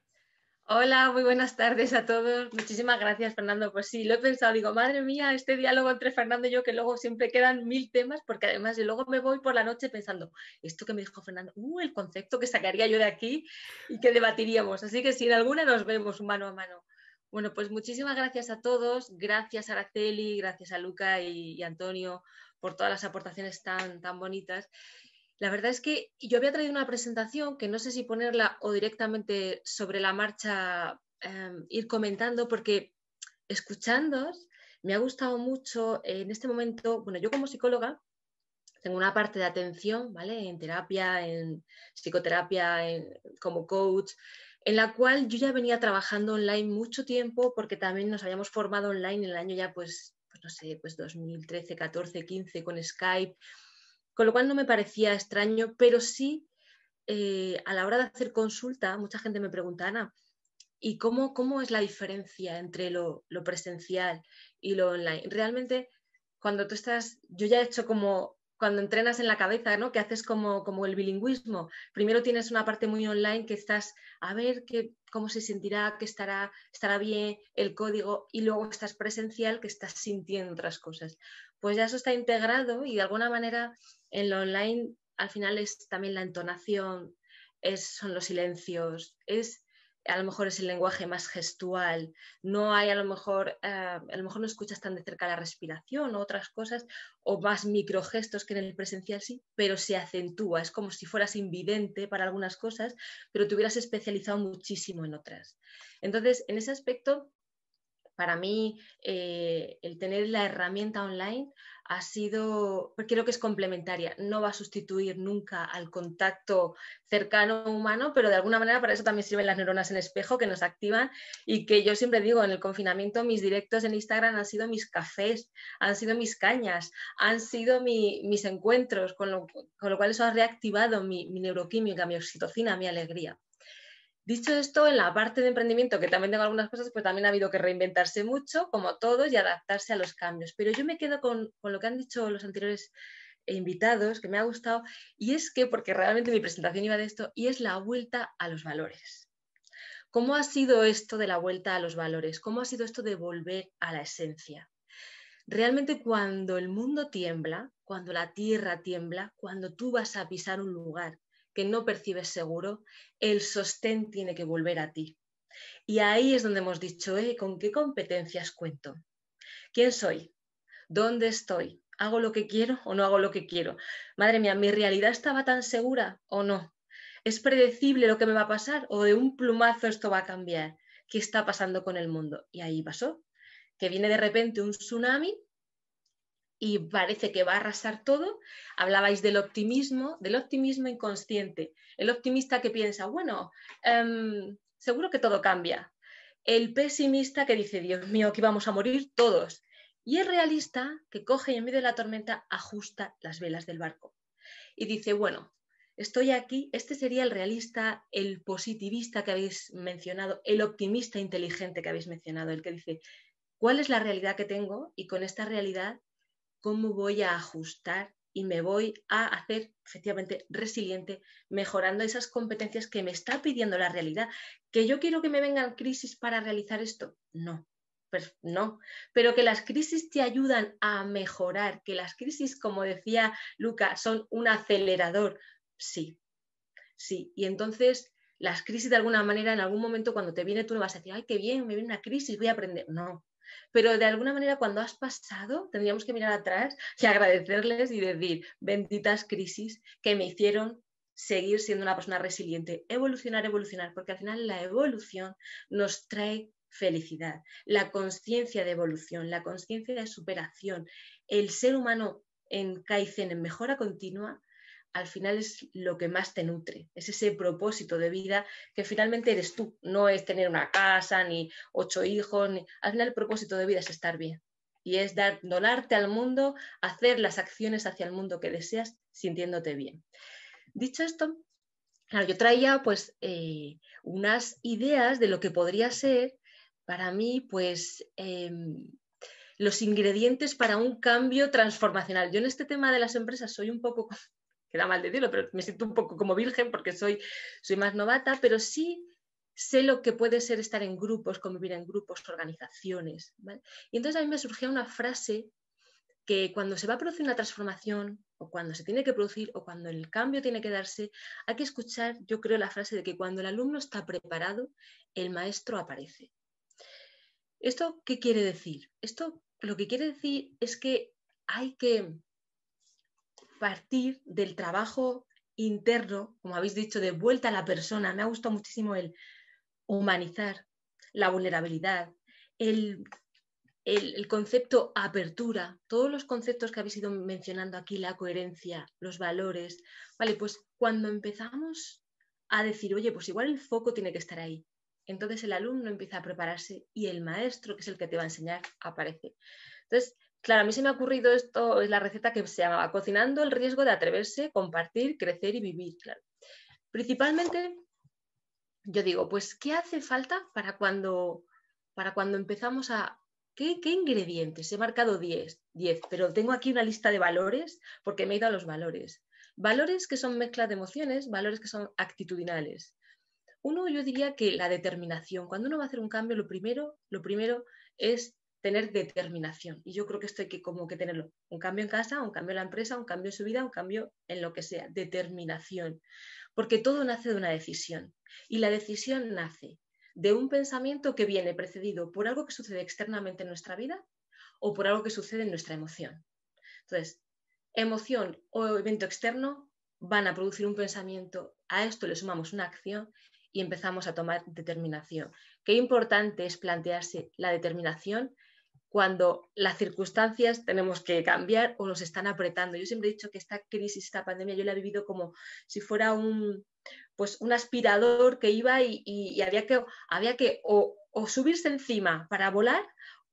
Hola, muy buenas tardes a todos. Muchísimas gracias, Fernando. Pues sí, lo he pensado, digo, madre mía, este diálogo entre Fernando y yo, que luego siempre quedan 1000 temas, porque además yo luego me voy por la noche pensando, esto que me dijo Fernando, el concepto que sacaría yo de aquí y que debatiríamos. Así que si en alguna nos vemos mano a mano. Bueno, pues muchísimas gracias a todos, gracias a Araceli, gracias a Luca y Antonio por todas las aportaciones tan bonitas. La verdad es que yo había traído una presentación que no sé si ponerla o directamente sobre la marcha ir comentando, porque escuchándoos me ha gustado mucho en este momento. Bueno, yo como psicóloga tengo una parte de atención, ¿vale? En terapia, en psicoterapia, como coach, en la cual yo ya venía trabajando online mucho tiempo, porque también nos habíamos formado online en el año ya, pues no sé, pues 2013, 14, 15 con Skype, con lo cual no me parecía extraño, pero sí a la hora de hacer consulta, mucha gente me pregunta, Ana, ¿y cómo es la diferencia entre lo presencial y lo online? Realmente, cuando tú estás, yo ya he hecho como cuando entrenas en la cabeza, ¿no? Que haces como el bilingüismo. Primero tienes una parte muy online que estás a ver cómo se sentirá, que estará bien el código, y luego estás presencial, que estás sintiendo otras cosas. Pues ya eso está integrado, y de alguna manera en lo online al final es también la entonación, son los silencios, a lo mejor es el lenguaje más gestual, no hay a lo mejor no escuchas tan de cerca la respiración o otras cosas, o más microgestos que en el presencial sí, pero se acentúa, es como si fueras invidente para algunas cosas, pero te hubieras especializado muchísimo en otras. Entonces, en ese aspecto, para mí, el tener la herramienta online creo que es complementaria, no va a sustituir nunca al contacto cercano humano, pero de alguna manera para eso también sirven las neuronas en espejo que nos activan, y que yo siempre digo, en el confinamiento mis directos en Instagram han sido mis cafés, han sido mis cañas, han sido mis encuentros, con lo cual eso ha reactivado mi neuroquímica, mi oxitocina, mi alegría. Dicho esto, en la parte de emprendimiento, que también tengo algunas cosas, pues también ha habido que reinventarse mucho, como todos, y adaptarse a los cambios. Pero yo me quedo con lo que han dicho los anteriores invitados, que me ha gustado, y es que, porque realmente mi presentación iba de esto, y es la vuelta a los valores. ¿Cómo ha sido esto de la vuelta a los valores? ¿Cómo ha sido esto de volver a la esencia? Realmente, cuando el mundo tiembla, cuando la tierra tiembla, cuando tú vas a pisar un lugar que no percibes seguro, el sostén tiene que volver a ti. Y ahí es donde hemos dicho, ¿con qué competencias cuento? ¿Quién soy? ¿Dónde estoy? ¿Hago lo que quiero o no hago lo que quiero? Madre mía, ¿mi realidad estaba tan segura o no? ¿Es predecible lo que me va a pasar o de un plumazo esto va a cambiar? ¿Qué está pasando con el mundo? Y ahí pasó, que viene de repente un tsunami y parece que va a arrasar todo. Hablabais del optimismo inconsciente. El optimista que piensa, bueno, seguro que todo cambia. El pesimista que dice, Dios mío, aquí vamos a morir todos. Y el realista que coge y en medio de la tormenta ajusta las velas del barco. Y dice, bueno, estoy aquí. Este sería el realista, el positivista que habéis mencionado, el optimista inteligente que habéis mencionado, el que dice, ¿cuál es la realidad que tengo? Y con esta realidad, ¿cómo voy a ajustar y me voy a hacer efectivamente resiliente, mejorando esas competencias que me está pidiendo la realidad? ¿Que yo quiero que me vengan crisis para realizar esto? No, pues no. Pero que las crisis te ayudan a mejorar, que las crisis, como decía Luca, son un acelerador. Sí, sí. Y entonces las crisis, de alguna manera, en algún momento cuando te viene, tú no vas a decir, ay, qué bien, me viene una crisis, voy a aprender. No. Pero de alguna manera, cuando has pasado, tendríamos que mirar atrás y agradecerles y decir, benditas crisis que me hicieron seguir siendo una persona resiliente, evolucionar, porque al final la evolución nos trae felicidad, la conciencia de evolución, la conciencia de superación, el ser humano en Kaizen, en mejora continua, al final es lo que más te nutre, es ese propósito de vida que finalmente eres tú, no es tener una casa, ni 8 hijos, al final el propósito de vida es estar bien y es donarte al mundo, hacer las acciones hacia el mundo que deseas sintiéndote bien. Dicho esto, claro, yo traía pues unas ideas de lo que podría ser para mí pues los ingredientes para un cambio transformacional. Yo en este tema de las empresas soy un poco, queda mal decirlo, pero me siento un poco como virgen porque soy más novata, pero sí sé lo que puede ser estar en grupos, convivir en grupos, organizaciones, ¿vale? Y entonces a mí me surgió una frase que cuando se va a producir una transformación, o cuando se tiene que producir, o cuando el cambio tiene que darse, hay que escuchar, yo creo, la frase de que cuando el alumno está preparado, el maestro aparece. ¿Esto qué quiere decir? Esto lo que quiere decir es que hay que partir del trabajo interno, como habéis dicho, de vuelta a la persona. Me ha gustado muchísimo el humanizar, la vulnerabilidad, el concepto apertura, todos los conceptos que habéis ido mencionando aquí, la coherencia, los valores. Vale, pues cuando empezamos a decir, oye, pues igual el foco tiene que estar ahí. Entonces el alumno empieza a prepararse y el maestro, que es el que te va a enseñar, aparece. Entonces, claro, a mí se me ha ocurrido esto, es la receta que se llamaba Cocinando el riesgo de atreverse, compartir, crecer y vivir. Claro. Principalmente, yo digo, pues, ¿qué hace falta para cuando empezamos a... ¿Qué ingredientes? He marcado 10, pero tengo aquí una lista de valores porque me he ido a los valores. Valores que son mezcla de emociones, valores que son actitudinales. Uno, yo diría que la determinación. Cuando uno va a hacer un cambio, lo primero es tener determinación. Y yo creo que esto hay que como que tenerlo. Un cambio en casa, un cambio en la empresa, un cambio en su vida, un cambio en lo que sea. Determinación. Porque todo nace de una decisión. Y la decisión nace de un pensamiento que viene precedido por algo que sucede externamente en nuestra vida o por algo que sucede en nuestra emoción. Entonces, emoción o evento externo van a producir un pensamiento, a esto le sumamos una acción y empezamos a tomar determinación. Qué importante es plantearse la determinación cuando las circunstancias tenemos que cambiar o nos están apretando. Yo siempre he dicho que esta crisis, esta pandemia, yo la he vivido como si fuera un aspirador que iba y había que o subirse encima para volar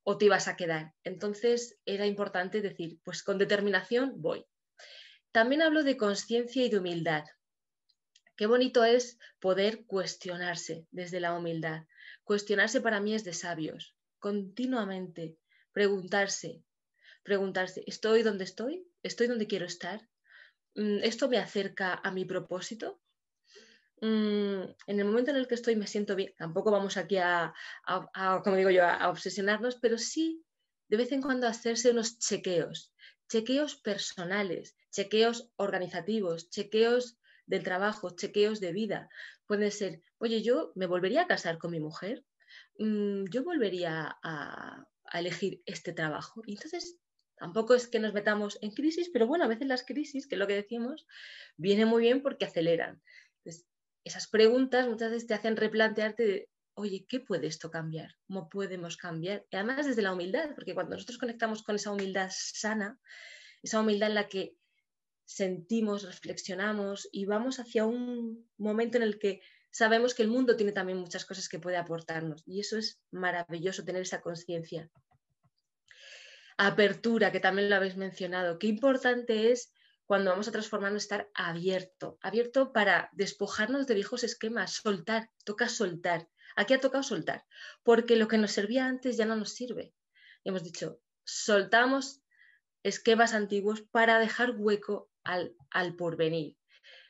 o te ibas a quedar. Entonces era importante decir, pues con determinación voy. También hablo de conciencia y de humildad. Qué bonito es poder cuestionarse desde la humildad. Cuestionarse para mí es de sabios. Continuamente preguntarse, ¿estoy donde estoy? ¿Estoy donde quiero estar? ¿Esto me acerca a mi propósito? En el momento en el que estoy me siento bien. Tampoco vamos aquí como digo yo, a obsesionarnos, pero sí de vez en cuando hacerse unos chequeos personales, chequeos organizativos, chequeos del trabajo, chequeos de vida. Puede ser, oye, yo me volvería a casar con mi mujer, yo volvería a elegir este trabajo. Y entonces tampoco es que nos metamos en crisis, pero bueno, a veces las crisis, que es lo que decimos, vienen muy bien porque aceleran. Entonces, esas preguntas muchas veces te hacen replantearte de, oye, ¿qué puede esto cambiar? ¿Cómo podemos cambiar? Y además desde la humildad, porque cuando nosotros conectamos con esa humildad sana, esa humildad en la que sentimos, reflexionamos y vamos hacia un momento en el que sabemos que el mundo tiene también muchas cosas que puede aportarnos y eso es maravilloso, tener esa conciencia. Apertura, que también lo habéis mencionado. Qué importante es cuando vamos a transformarnos estar abierto para despojarnos de viejos esquemas, soltar, toca soltar. Aquí ha tocado soltar, porque lo que nos servía antes ya no nos sirve. Y hemos dicho, soltamos esquemas antiguos para dejar hueco al porvenir.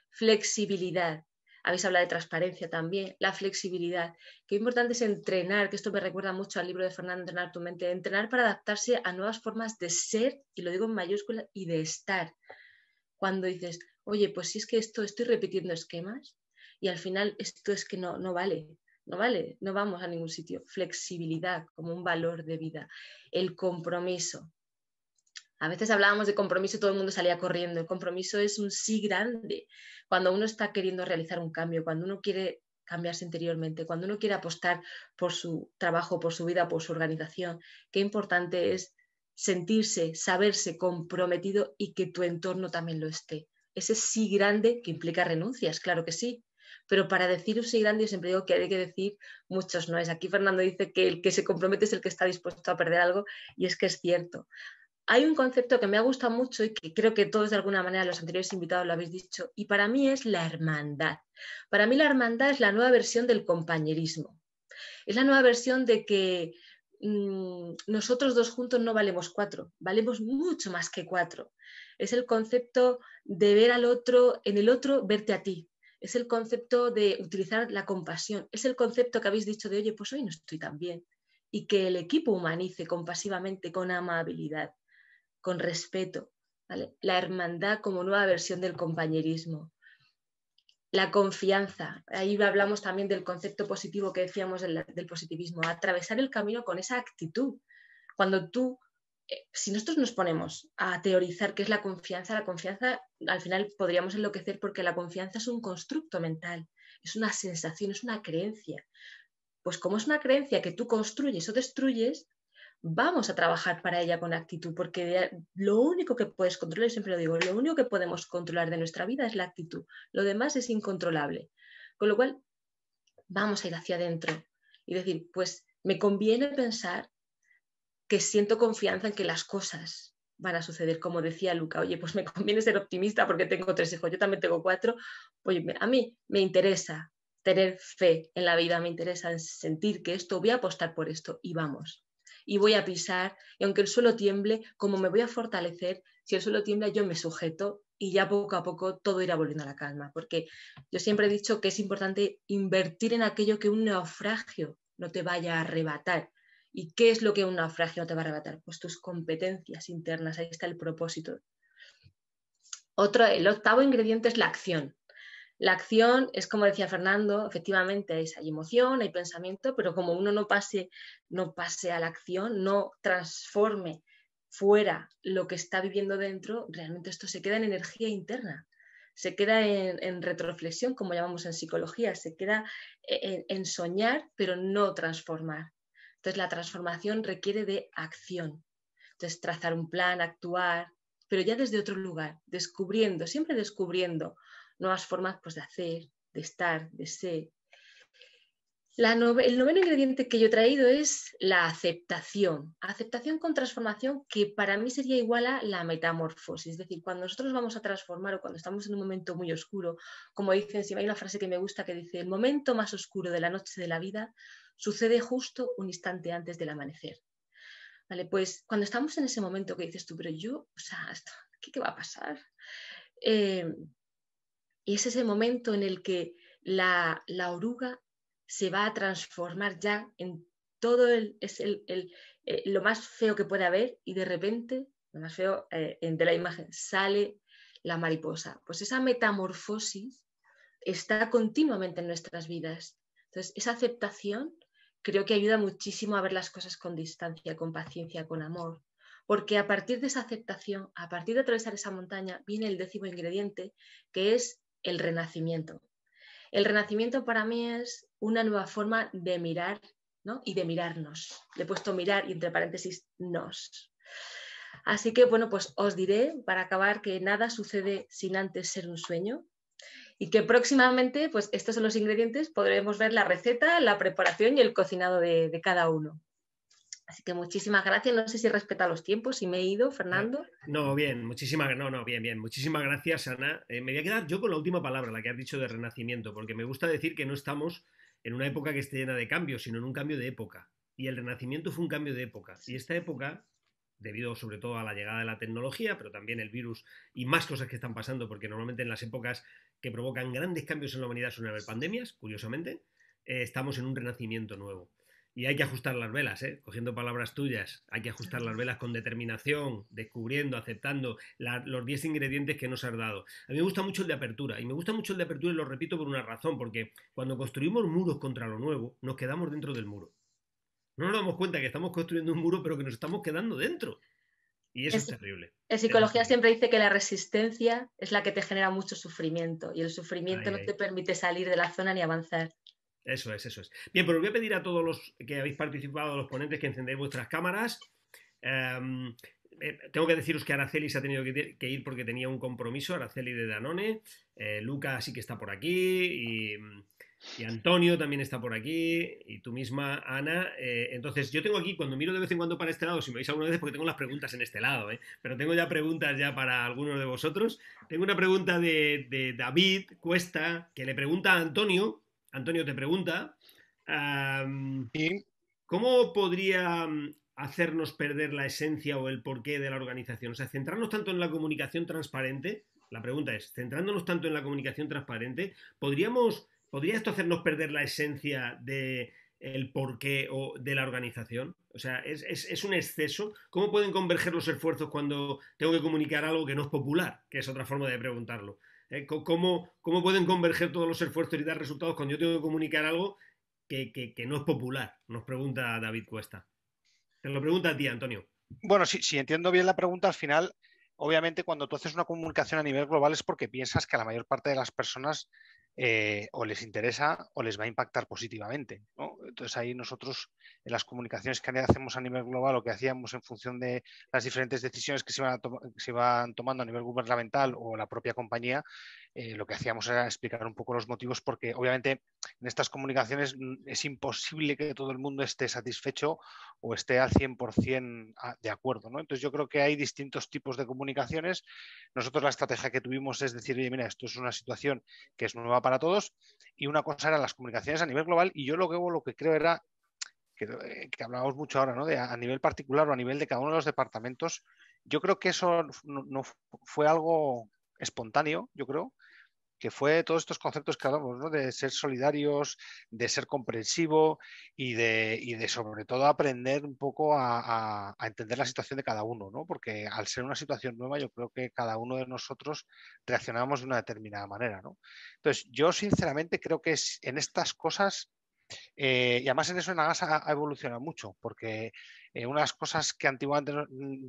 Flexibilidad. Habéis hablado de transparencia también, la flexibilidad. Qué importante es entrenar, que esto me recuerda mucho al libro de Fernando, Entrenar tu mente, entrenar para adaptarse a nuevas formas de ser, y lo digo en mayúsculas, y de estar. Cuando dices, oye, pues si es que estoy repitiendo esquemas y al final esto es que no vale, no vamos a ningún sitio. Flexibilidad como un valor de vida. El compromiso. A veces hablábamos de compromiso y todo el mundo salía corriendo. El compromiso es un sí grande. Cuando uno está queriendo realizar un cambio, cuando uno quiere cambiarse interiormente, cuando uno quiere apostar por su trabajo, por su vida, por su organización, qué importante es sentirse, saberse comprometido y que tu entorno también lo esté. Ese sí grande que implica renuncias, claro que sí. Pero para decir un sí grande yo siempre digo que hay que decir muchos no es. Aquí Fernando dice que el que se compromete es el que está dispuesto a perder algo y es que es cierto. Hay un concepto que me ha gustado mucho y que creo que todos de alguna manera los anteriores invitados lo habéis dicho y para mí es la hermandad. Para mí la hermandad es la nueva versión del compañerismo. Es la nueva versión de que nosotros dos juntos no valemos 4, valemos mucho más que 4. Es el concepto de ver al otro, en el otro verte a ti. Es el concepto de utilizar la compasión. Es el concepto que habéis dicho de, oye, pues hoy no estoy tan bien. Y que el equipo humanice compasivamente, con amabilidad, con respeto, ¿vale? La hermandad como nueva versión del compañerismo. La confianza, ahí hablamos también del concepto positivo que decíamos del positivismo, atravesar el camino con esa actitud. Cuando si nosotros nos ponemos a teorizar qué es la confianza al final podríamos enloquecer porque la confianza es un constructo mental, es una sensación, es una creencia. Pues como es una creencia que tú construyes o destruyes, vamos a trabajar para ella con actitud, porque lo único que puedes controlar, yo siempre lo digo, lo único que podemos controlar de nuestra vida es la actitud, lo demás es incontrolable. Con lo cual, vamos a ir hacia adentro y decir, pues me conviene pensar que siento confianza en que las cosas van a suceder. Como decía Luca, oye, pues me conviene ser optimista porque tengo 3 hijos, yo también tengo 4. Oye, a mí me interesa tener fe en la vida, me interesa sentir que esto, voy a apostar por esto y vamos. Y voy a pisar, y aunque el suelo tiemble, como me voy a fortalecer, si el suelo tiembla yo me sujeto y ya poco a poco todo irá volviendo a la calma. Porque yo siempre he dicho que es importante invertir en aquello que un naufragio no te vaya a arrebatar. ¿Y qué es lo que un naufragio no te va a arrebatar? Pues tus competencias internas, ahí está el propósito. El octavo ingrediente es la acción. La acción es, como decía Fernando, efectivamente hay emoción, hay pensamiento, pero como uno no pase a la acción, no transforme fuera lo que está viviendo dentro, realmente esto se queda en energía interna, se queda en retroflexión, como llamamos en psicología, se queda en soñar, pero no transformar. Entonces la transformación requiere de acción. Entonces trazar un plan, actuar, pero ya desde otro lugar, siempre descubriendo nuevas formas pues, de hacer, de estar, de ser. El noveno ingrediente que yo he traído es la aceptación. Aceptación con transformación, que para mí sería igual a la metamorfosis. Es decir, cuando nosotros vamos a transformar o cuando estamos en un momento muy oscuro, como dicen, si hay una frase que me gusta que dice, el momento más oscuro de la noche de la vida sucede justo un instante antes del amanecer. Vale, pues cuando estamos en ese momento que dices tú, pero yo, o sea, ¿qué va a pasar? Y es ese momento en el que la oruga se va a transformar ya en todo lo más feo que puede haber y de repente, lo más feo de la imagen, sale la mariposa. Pues esa metamorfosis está continuamente en nuestras vidas. Entonces, esa aceptación creo que ayuda muchísimo a ver las cosas con distancia, con paciencia, con amor. Porque a partir de esa aceptación, a partir de atravesar esa montaña, viene el 10º ingrediente, que es el renacimiento. El renacimiento para mí es una nueva forma de mirar, ¿no? Y de mirarnos. Le he puesto mirar y entre paréntesis nos. Así que, bueno, pues os diré, para acabar, que nada sucede sin antes ser un sueño y que próximamente, pues estos son los ingredientes, podremos ver la receta, la preparación y el cocinado de cada uno. Así que muchísimas gracias. No sé si respeta los tiempos, si me he ido, Fernando. No, bien, bien. Muchísimas gracias, Ana. Me voy a quedar yo con la última palabra, la que has dicho de renacimiento, porque me gusta decir que no estamos en una época que esté llena de cambios, sino en un cambio de época. Y el renacimiento fue un cambio de época. Y esta época, debido sobre todo a la llegada de la tecnología, pero también el virus y más cosas que están pasando, porque normalmente en las épocas que provocan grandes cambios en la humanidad suelen haber pandemias, curiosamente, estamos en un renacimiento nuevo. Y hay que ajustar las velas, cogiendo palabras tuyas, hay que ajustar las velas con determinación, descubriendo, aceptando los 10 ingredientes que nos has dado. A mí me gusta mucho el de apertura, y me gusta mucho el de apertura y lo repito por una razón, porque cuando construimos muros contra lo nuevo, nos quedamos dentro del muro. No nos damos cuenta que estamos construyendo un muro, pero que nos estamos quedando dentro. Y eso es terrible. En psicología siempre dice que la resistencia es la que te genera mucho sufrimiento, y el sufrimiento no te permite salir de la zona ni avanzar. Eso es. Bien, pues os voy a pedir a todos los que habéis participado, los ponentes, que encendáis vuestras cámaras. Tengo que deciros que Araceli se ha tenido que ir porque tenía un compromiso, Araceli de Danone. Luca sí que está por aquí y Antonio también está por aquí y tú misma, Ana. Entonces yo tengo aquí, cuando miro de vez en cuando para este lado, si me veis alguna vez, porque tengo las preguntas en este lado, pero tengo ya preguntas ya para algunos de vosotros. Tengo una pregunta de David Cuesta, que le pregunta a Antonio. Antonio te pregunta, ¿cómo podría hacernos perder la esencia o el porqué de la organización? O sea, centrarnos tanto en la comunicación transparente, la pregunta es, centrándonos tanto en la comunicación transparente, ¿podría esto hacernos perder la esencia del porqué o de la organización? O sea, ¿es un exceso? ¿Cómo pueden converger los esfuerzos cuando tengo que comunicar algo que no es popular? Que es otra forma de preguntarlo. ¿Cómo pueden converger todos los esfuerzos y dar resultados cuando yo tengo que comunicar algo que no es popular? Nos pregunta David Cuesta. Te lo pregunta a ti, Antonio. Bueno, si entiendo bien la pregunta, al final, obviamente, cuando tú haces una comunicación a nivel global es porque piensas que a la mayor parte de las personas o les interesa o les va a impactar positivamente, ¿no? Entonces ahí nosotros en las comunicaciones que hacemos a nivel global o que hacíamos en función de las diferentes decisiones que se van tomando a nivel gubernamental o la propia compañía, lo que hacíamos era explicar un poco los motivos, porque obviamente en estas comunicaciones es imposible que todo el mundo esté satisfecho o esté al 100% de acuerdo, ¿no? Entonces yo creo que hay distintos tipos de comunicaciones. Nosotros la estrategia que tuvimos es decir, oye, mira, esto es una situación que es nueva para todos, y una cosa eran las comunicaciones a nivel global, y yo lo que creo era que hablábamos mucho ahora, ¿no? De a nivel particular o a nivel de cada uno de los departamentos. Yo creo que eso no fue algo espontáneo, yo creo, que fue todos estos conceptos que hablamos, ¿no? De ser solidarios, de ser comprensivo y de sobre todo aprender un poco a entender la situación de cada uno, ¿no? Porque al ser una situación nueva, yo creo que cada uno de nosotros reaccionamos de una determinada manera, ¿no? Entonces, yo sinceramente creo que en estas cosas y además en eso en Agas ha evolucionado mucho, porque una de las cosas que antiguamente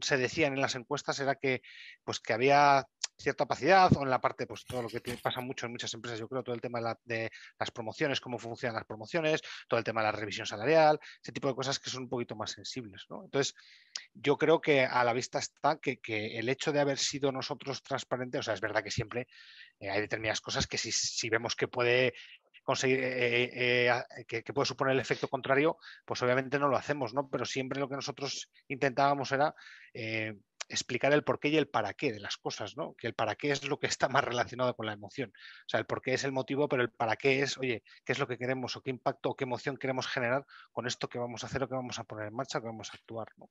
se decían en las encuestas era que, pues, que había cierta opacidad, o en la parte, pues todo lo que pasa mucho en muchas empresas, yo creo, todo el tema de las promociones, cómo funcionan las promociones, todo el tema de la revisión salarial, ese tipo de cosas que son un poquito más sensibles, ¿no? Entonces, yo creo que a la vista está que el hecho de haber sido nosotros transparentes, o sea, es verdad que siempre hay determinadas cosas que si vemos que puede conseguir que puede suponer el efecto contrario, pues obviamente no lo hacemos, ¿no? Pero siempre lo que nosotros intentábamos era explicar el porqué y el para qué de las cosas, ¿no? Que el para qué es lo que está más relacionado con la emoción. O sea, el por qué es el motivo, pero el para qué es, oye, qué es lo que queremos o qué impacto o qué emoción queremos generar con esto que vamos a hacer o que vamos a poner en marcha o que vamos a actuar, ¿no?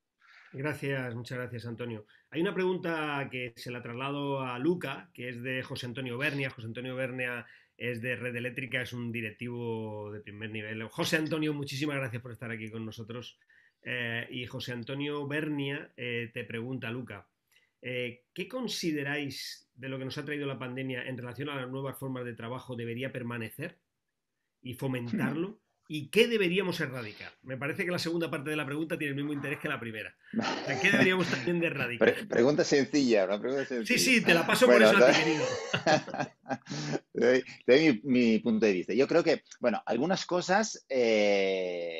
Gracias, muchas gracias, Antonio. Hay una pregunta que se la traslado a Luca, que es de José Antonio Bernia. José Antonio Bernia es de Red Eléctrica, es un directivo de primer nivel. José Antonio, muchísimas gracias por estar aquí con nosotros. Y José Antonio Bernia te pregunta, Luca, ¿qué consideráis de lo que nos ha traído la pandemia en relación a las nuevas formas de trabajo debería permanecer y fomentarlo? ¿Y qué deberíamos erradicar? Me parece que la segunda parte de la pregunta tiene el mismo interés que la primera. O sea, ¿qué deberíamos también de erradicar? Pregunta sencilla, una pregunta Sí, sencilla. sí, te la paso por Bueno, eso a ti, querido. te doy mi punto de vista. Yo creo que, bueno, algunas cosas,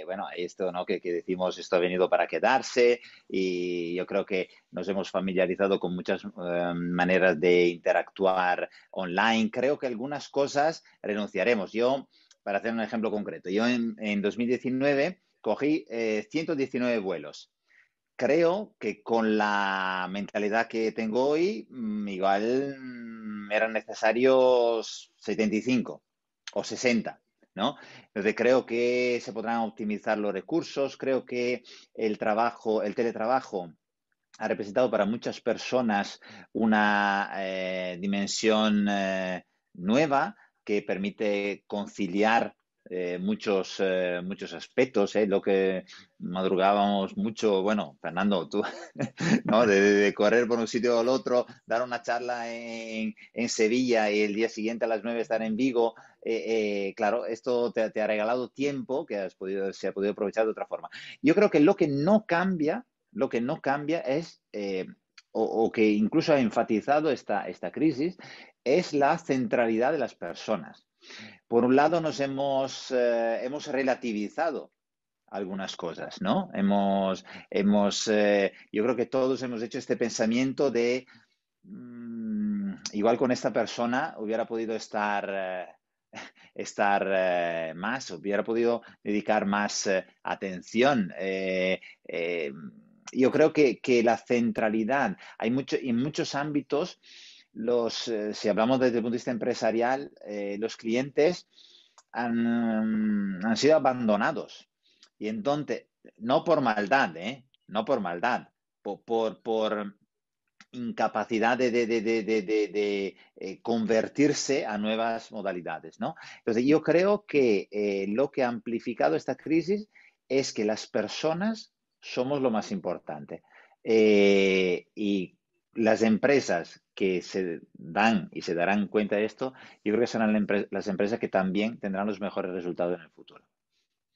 bueno, esto, ¿no? Que decimos, esto ha venido para quedarse y yo creo que nos hemos familiarizado con muchas maneras de interactuar online. Creo que algunas cosas renunciaremos. Yo, para hacer un ejemplo concreto, yo en 2019 cogí 119 vuelos. Creo que con la mentalidad que tengo hoy, igual eran necesarios 75 o 60, ¿no? Entonces creo que se podrán optimizar los recursos, creo que el trabajo, el teletrabajo ha representado para muchas personas una dimensión nueva que permite conciliar muchos aspectos, lo que madrugábamos mucho, bueno, Fernando, tú, ¿no? De correr por un sitio al otro, dar una charla en Sevilla y el día siguiente a las 9 estar en Vigo, claro, esto te ha regalado tiempo que se ha podido aprovechar de otra forma. Yo creo que lo que no cambia es, o que incluso ha enfatizado esta crisis, es la centralidad de las personas. Por un lado, nos hemos relativizado algunas cosas, ¿no? Yo creo que todos hemos hecho este pensamiento de, igual con esta persona hubiera podido estar más, hubiera podido dedicar más atención. Yo creo que la centralidad, en muchos ámbitos, si hablamos desde el punto de vista empresarial, los clientes han sido abandonados. Y entonces, no por maldad, no por maldad, por incapacidad de convertirse a nuevas modalidades, ¿no? Entonces, yo creo que lo que ha amplificado esta crisis es que las personas somos lo más importante. Y las empresas que se dan y se darán cuenta de esto, yo creo que serán las empresas que también tendrán los mejores resultados en el futuro.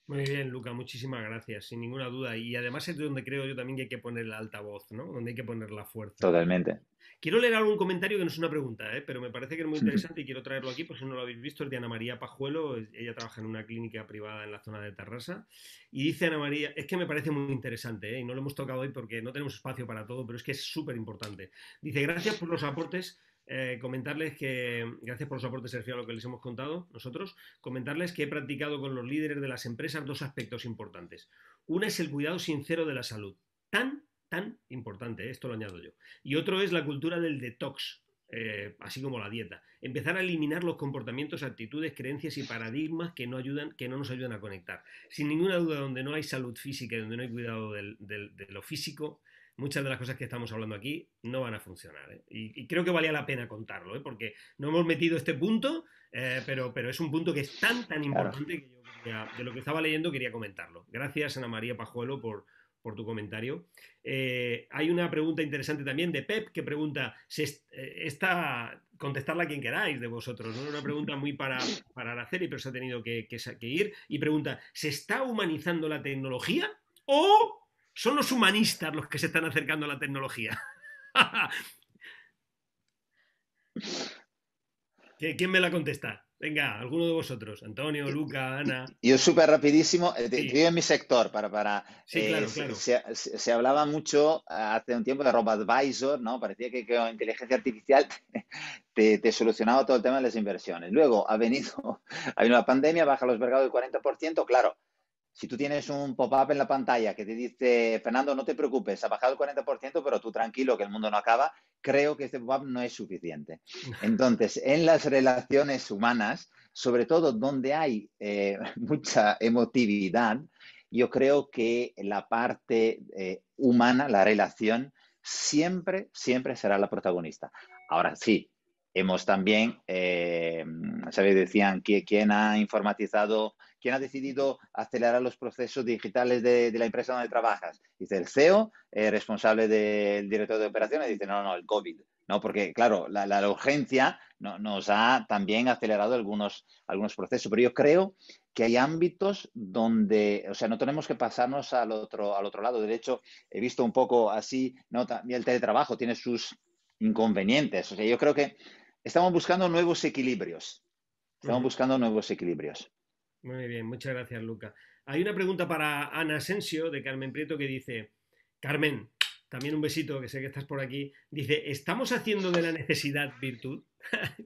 Muy bien, Luca, muchísimas gracias, sin ninguna duda. Y además es donde creo yo también que hay que poner el altavoz, ¿no? Donde hay que poner la fuerza. Totalmente. Quiero leer algún comentario que no es una pregunta, pero me parece que es muy interesante y quiero traerlo aquí, por si no lo habéis visto. Es de Ana María Pajuelo, ella trabaja en una clínica privada en la zona de Tarrasa. Y dice Ana María, es que me parece muy interesante, y no lo hemos tocado hoy porque no tenemos espacio para todo, pero es que es súper importante. Dice, gracias por los aportes comentarles que, gracias por los aportes, Sergio, a lo que les hemos contado nosotros, comentarles que he practicado con los líderes de las empresas dos aspectos importantes. Una es el cuidado sincero de la salud, tan importante, esto lo añado yo. Y otro es la cultura del detox, así como la dieta. Empezar a eliminar los comportamientos, actitudes, creencias y paradigmas que no nos ayudan a conectar. Sin ninguna duda, donde no hay salud física y donde no hay cuidado de lo físico, muchas de las cosas que estamos hablando aquí no van a funcionar. Y creo que valía la pena contarlo, porque no hemos metido este punto, pero es un punto que es tan importante que yo de lo que estaba leyendo quería comentarlo. Gracias, Ana María Pajuelo, por tu comentario. Hay una pregunta interesante también de Pep que pregunta, contestarla a quien queráis de vosotros, ¿no? Una pregunta muy para Araceli, pero se ha tenido que ir, y pregunta, ¿se está humanizando la tecnología o son los humanistas los que se están acercando a la tecnología? ¿Quién me la contesta? Venga, alguno de vosotros. Antonio, Luca, Ana. Yo súper rapidísimo, Sí. te digo en mi sector, Sí, claro. Se hablaba mucho hace un tiempo de RoboAdvisor, ¿no? Parecía que con inteligencia artificial te solucionaba todo el tema de las inversiones. Luego ha venido la pandemia, baja los mercados del 40%, claro. Si tú tienes un pop-up en la pantalla que te dice, Fernando, no te preocupes, ha bajado el 40%, pero tú tranquilo que el mundo no acaba, creo que este pop-up no es suficiente. Entonces, en las relaciones humanas, sobre todo donde hay mucha emotividad, yo creo que la parte humana, la relación, siempre será la protagonista. Ahora sí, hemos también, ¿sabéis? Decían que quién ha informatizado, quién ha decidido acelerar los procesos digitales de la empresa donde trabajas. Dice el CEO, responsable del director de operaciones, dice no, el COVID. ¿No? Porque, claro, la urgencia nos ha también acelerado algunos procesos. Pero yo creo que hay ámbitos donde, o sea, no tenemos que pasarnos al otro lado. De hecho, he visto un poco así, ¿no? También el teletrabajo tiene sus inconvenientes. O sea, yo creo que estamos buscando nuevos equilibrios. Muy bien, muchas gracias, Luca. Hay una pregunta para Ana Asensio, de Carmen Prieto, que dice, Carmen, también un besito, que sé que estás por aquí, dice, ¿estamos haciendo de la necesidad virtud?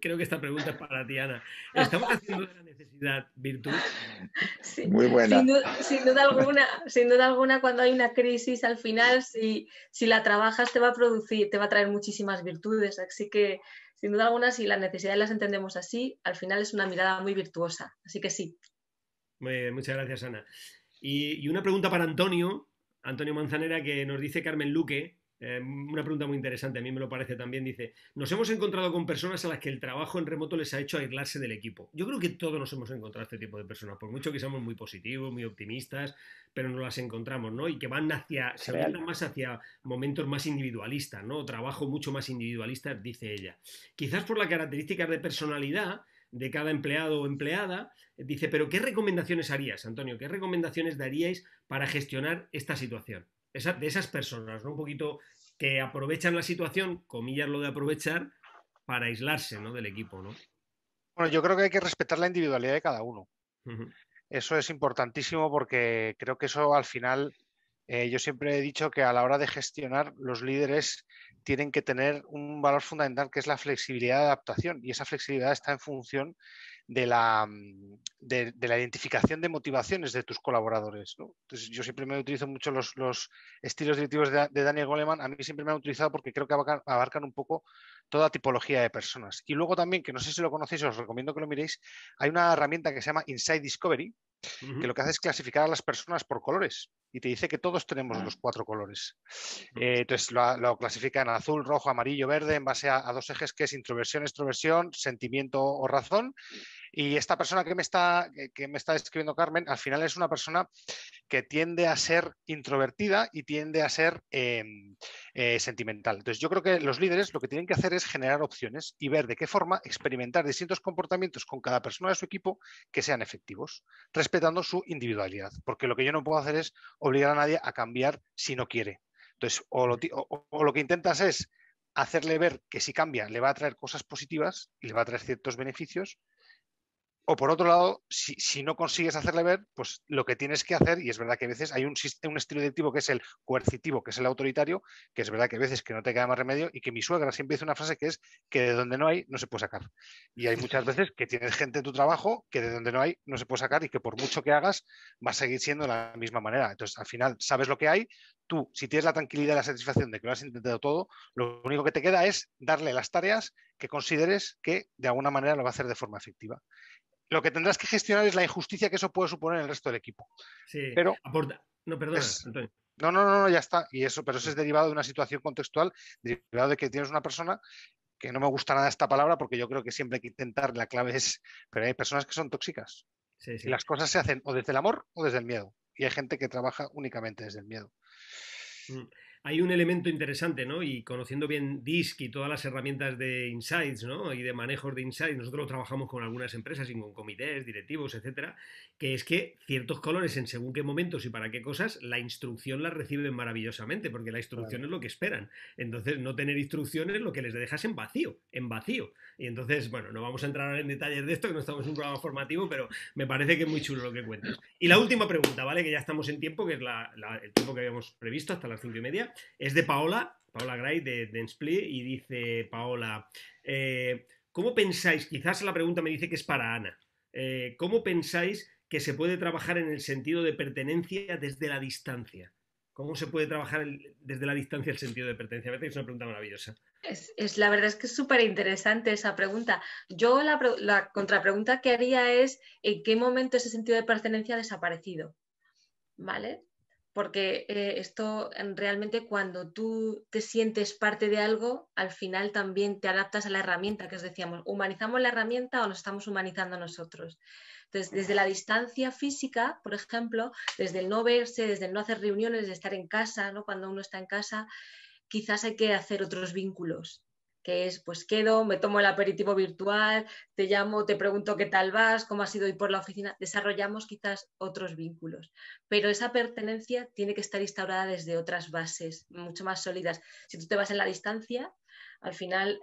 Creo que esta pregunta es para ti, Ana. ¿Estamos haciendo de la necesidad virtud? Sí, muy buena. Sin duda alguna, cuando hay una crisis, al final, si la trabajas, te va a traer muchísimas virtudes. Así que, sin duda alguna, si las necesidades las entendemos así, al final es una mirada muy virtuosa. Así que sí. Muy bien, muchas gracias, Ana. Y una pregunta para Antonio Manzanera, que nos dice Carmen Luque, una pregunta muy interesante, a mí me lo parece también, dice, nos hemos encontrado con personas a las que el trabajo en remoto les ha hecho aislarse del equipo. Yo creo que todos nos hemos encontrado este tipo de personas, por mucho que seamos muy positivos, muy optimistas, pero nos las encontramos, ¿no? Y que se orientan más hacia momentos más individualistas, ¿no? Trabajo mucho más individualista, dice ella. Quizás por las características de personalidad de cada empleado o empleada, dice, pero ¿qué recomendaciones harías, Antonio? ¿Qué recomendaciones daríais para gestionar esta situación? De esas personas, ¿no? Un poquito que aprovechan la situación, comillas lo de aprovechar, para aislarse, ¿no? Del equipo, ¿no? Bueno, yo creo que hay que respetar la individualidad de cada uno. Eso es importantísimo porque creo que eso al final, yo siempre he dicho que a la hora de gestionar, los líderes tienen que tener un valor fundamental que es la flexibilidad de adaptación, y esa flexibilidad está en función de la identificación de motivaciones de tus colaboradores, ¿no? Entonces, yo siempre me utilizo mucho los estilos directivos de Daniel Goleman. A mí siempre me han utilizado porque creo que abarcan un poco toda tipología de personas. Y luego también, que no sé si lo conocéis, os recomiendo que lo miréis, hay una herramienta que se llama Insight Discovery, que lo que hace es clasificar a las personas por colores y te dice que todos tenemos los 4 colores. Entonces lo clasifica en azul, rojo, amarillo, verde, en base a 2 ejes, que es introversión, extroversión, sentimiento o razón. Y esta persona que me está describiendo Carmen, al final es una persona que tiende a ser introvertida y tiende a ser sentimental. Entonces, yo creo que los líderes lo que tienen que hacer es generar opciones y ver de qué forma experimentar distintos comportamientos con cada persona de su equipo que sean efectivos, respetando su individualidad. Porque lo que yo no puedo hacer es obligar a nadie a cambiar si no quiere. Entonces, o lo que intentas es hacerle ver que si cambia le va a traer cosas positivas y le va a traer ciertos beneficios, O por otro lado, si no consigues hacerle ver, pues lo que tienes que hacer, y es verdad que a veces hay un estilo directivo que es el coercitivo, que es el autoritario, que es verdad que a veces que no te queda más remedio, y que mi suegra siempre dice una frase que es que de donde no hay, no se puede sacar. Y hay muchas veces que tienes gente en tu trabajo que de donde no hay, no se puede sacar, y que por mucho que hagas, va a seguir siendo de la misma manera. Entonces, al final, sabes lo que hay. Tú, si tienes la tranquilidad y la satisfacción de que lo has intentado todo, lo único que te queda es darle las tareas que consideres que de alguna manera lo va a hacer de forma efectiva. Lo que tendrás que gestionar es la injusticia que eso puede suponer en el resto del equipo. Sí, Pero aporta. No, perdona, es, Antonio. no, ya está. Y eso, pero eso es derivado de una situación contextual, derivado de que tienes una persona que no me gusta nada esta palabra, porque yo creo que siempre hay que intentar, la clave es, pero hay personas que son tóxicas. Sí, sí. Y las cosas se hacen o desde el amor o desde el miedo. Y hay gente que trabaja únicamente desde el miedo. Hay un elemento interesante, ¿no? Y conociendo bien DISC y todas las herramientas de insights, ¿no? Y de manejos de insights, nosotros trabajamos con algunas empresas y con comités, directivos, etcétera, que es que ciertos colores en según qué momentos y para qué cosas, la instrucción la reciben maravillosamente, porque la instrucción es lo que esperan. Entonces, no tener instrucciones lo que les dejas en vacío, en vacío. Y entonces, bueno, no vamos a entrar ahora en detalles de esto, que no estamos en un programa formativo, pero me parece que es muy chulo lo que cuentas. Y la última pregunta, ¿vale? Que ya estamos en tiempo, que es el tiempo que habíamos previsto, hasta las 5:30. Es de Paola Gray de Dentsply, y dice Paola, ¿cómo pensáis? Quizás la pregunta me dice que es para Ana. ¿Cómo pensáis que se puede trabajar en el sentido de pertenencia desde la distancia? ¿Cómo se puede trabajar desde la distancia el sentido de pertenencia? Me parece que es una pregunta maravillosa. La verdad es que es súper interesante esa pregunta. Yo la contrapregunta que haría es ¿en qué momento ese sentido de pertenencia ha desaparecido? ¿Vale? Porque esto realmente cuando tú te sientes parte de algo, al final también te adaptas a la herramienta, que os decíamos, ¿humanizamos la herramienta o nos estamos humanizando nosotros? Entonces, desde la distancia física, por ejemplo, desde el no verse, desde el no hacer reuniones, desde estar en casa, ¿no? Cuando uno está en casa, quizás hay que hacer otros vínculos, que es, pues quedo, me tomo el aperitivo virtual, te llamo, te pregunto qué tal vas, cómo has ido hoy por la oficina, desarrollamos quizás otros vínculos, pero esa pertenencia tiene que estar instaurada desde otras bases mucho más sólidas. Si tú te vas en la distancia, al final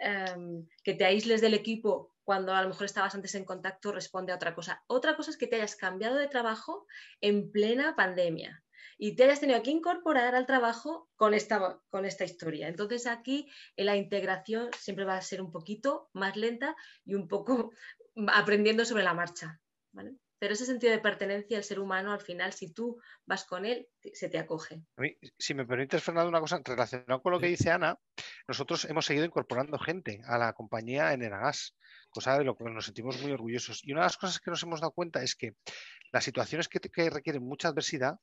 que te aísles del equipo cuando a lo mejor estabas antes en contacto responde a otra cosa. Otra cosa es que te hayas cambiado de trabajo en plena pandemia y te hayas tenido que incorporar al trabajo con esta historia. Entonces aquí la integración siempre va a ser un poquito más lenta y un poco aprendiendo sobre la marcha, ¿vale? Pero ese sentido de pertenencia al ser humano, al final, si tú vas con él, se te acoge. A mí, si me permites, Fernando, una cosa relacionada con lo que dice Ana, nosotros hemos seguido incorporando gente a la compañía en Enagás, cosa de lo que nos sentimos muy orgullosos. Y una de las cosas que nos hemos dado cuenta es que las situaciones que requieren mucha adversidad,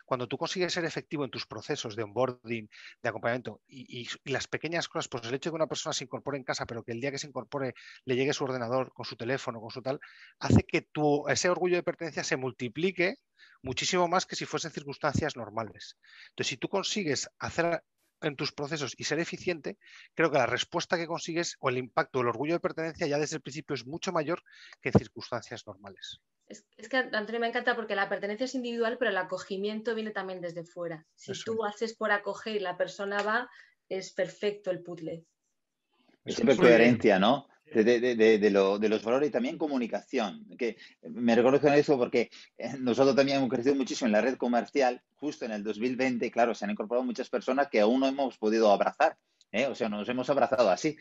cuando tú consigues ser efectivo en tus procesos de onboarding, de acompañamiento y las pequeñas cosas, pues el hecho de que una persona se incorpore en casa, pero que el día que se incorpore le llegue su ordenador con su teléfono, con su tal, hace que ese orgullo de pertenencia se multiplique muchísimo más que si fuesen circunstancias normales. Entonces, si tú consigues hacer en tus procesos y ser eficiente, creo que la respuesta que consigues o el impacto del orgullo de pertenencia ya desde el principio es mucho mayor que en circunstancias normales. Es que Antonio me encanta porque la pertenencia es individual, pero el acogimiento viene también desde fuera. Si Eso tú haces por acoger y la persona va, es perfecto el puzzle. Siempre coherencia, ¿no? De los valores y también comunicación. Que me reconozco en eso porque nosotros también hemos crecido muchísimo en la red comercial. Justo en el 2020, claro, se han incorporado muchas personas que aún no hemos podido abrazar. O sea, nos hemos abrazado así,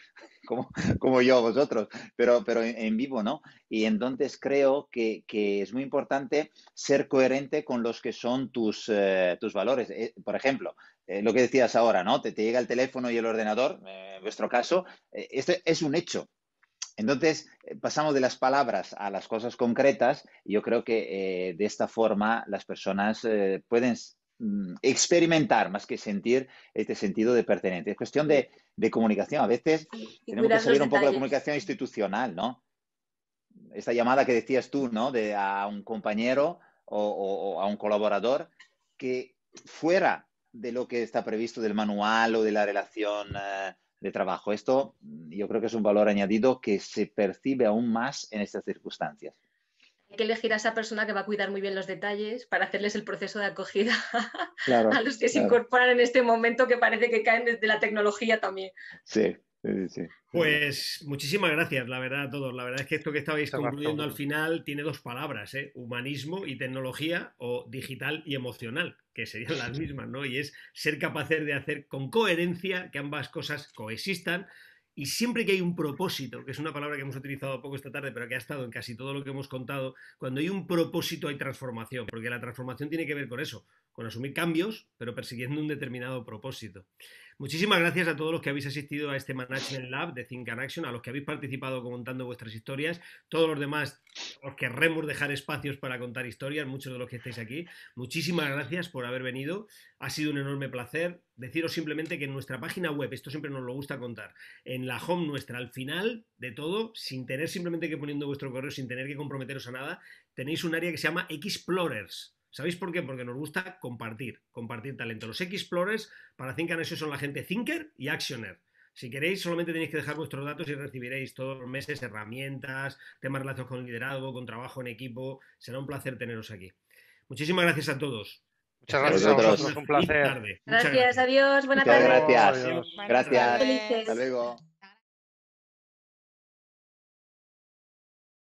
como yo, vosotros, pero en vivo, ¿no? Y entonces creo que es muy importante ser coherente con los que son tus valores. Por ejemplo, lo que decías ahora, ¿no? Te llega el teléfono y el ordenador, en vuestro caso, este es un hecho. Entonces, pasamos de las palabras a las cosas concretas y yo creo que de esta forma las personas pueden experimentar más que sentir este sentido de pertenencia. Es cuestión de comunicación. A veces tenemos que salir un poco de la comunicación institucional, ¿no? Esta llamada que decías tú, ¿no? A un compañero o a un colaborador que fuera de lo que está previsto del manual o de la relación de trabajo. Esto yo creo que es un valor añadido que se percibe aún más en estas circunstancias. Hay que elegir a esa persona que va a cuidar muy bien los detalles para hacerles el proceso de acogida claro, a los que se incorporan en este momento que parece que caen desde la tecnología también. Sí, Sí, sí. Pues muchísimas gracias, la verdad, a todos. La verdad es que esto que estabais Muchas gracias a concluyendo al vosotros. final tiene dos palabras, ¿eh? Humanismo y tecnología, o digital y emocional, que serían las mismas, ¿no? Y es ser capaces de hacer con coherencia que ambas cosas coexistan. Y siempre que hay un propósito, que es una palabra que hemos utilizado poco esta tarde, pero que ha estado en casi todo lo que hemos contado, cuando hay un propósito hay transformación, porque la transformación tiene que ver con eso, con asumir cambios, pero persiguiendo un determinado propósito. Muchísimas gracias a todos los que habéis asistido a este Management Lab de Think and Action, a los que habéis participado contando vuestras historias. Todos los demás os querremos dejar espacios para contar historias, muchos de los que estáis aquí. Muchísimas gracias por haber venido. Ha sido un enorme placer. Deciros simplemente que en nuestra página web, esto siempre nos lo gusta contar, en la home nuestra, al final de todo, sin tener simplemente que poniendo vuestro correo, sin tener que comprometeros a nada, tenéis un área que se llama Explorers. ¿Sabéis por qué? Porque nos gusta compartir talento. Los Explorers para Think and Action son la gente Thinker y Actioner. Si queréis, solamente tenéis que dejar vuestros datos y recibiréis todos los meses herramientas, temas relacionados con liderazgo, con trabajo en equipo. Será un placer teneros aquí. Muchísimas gracias a todos. Muchas Espero gracias que a Vosotros. vosotros, tengáis un una feliz placer. tarde. Muchas Gracias, adiós, buena Muchas tarde. gracias. Adiós. Gracias. Felices. Hasta luego.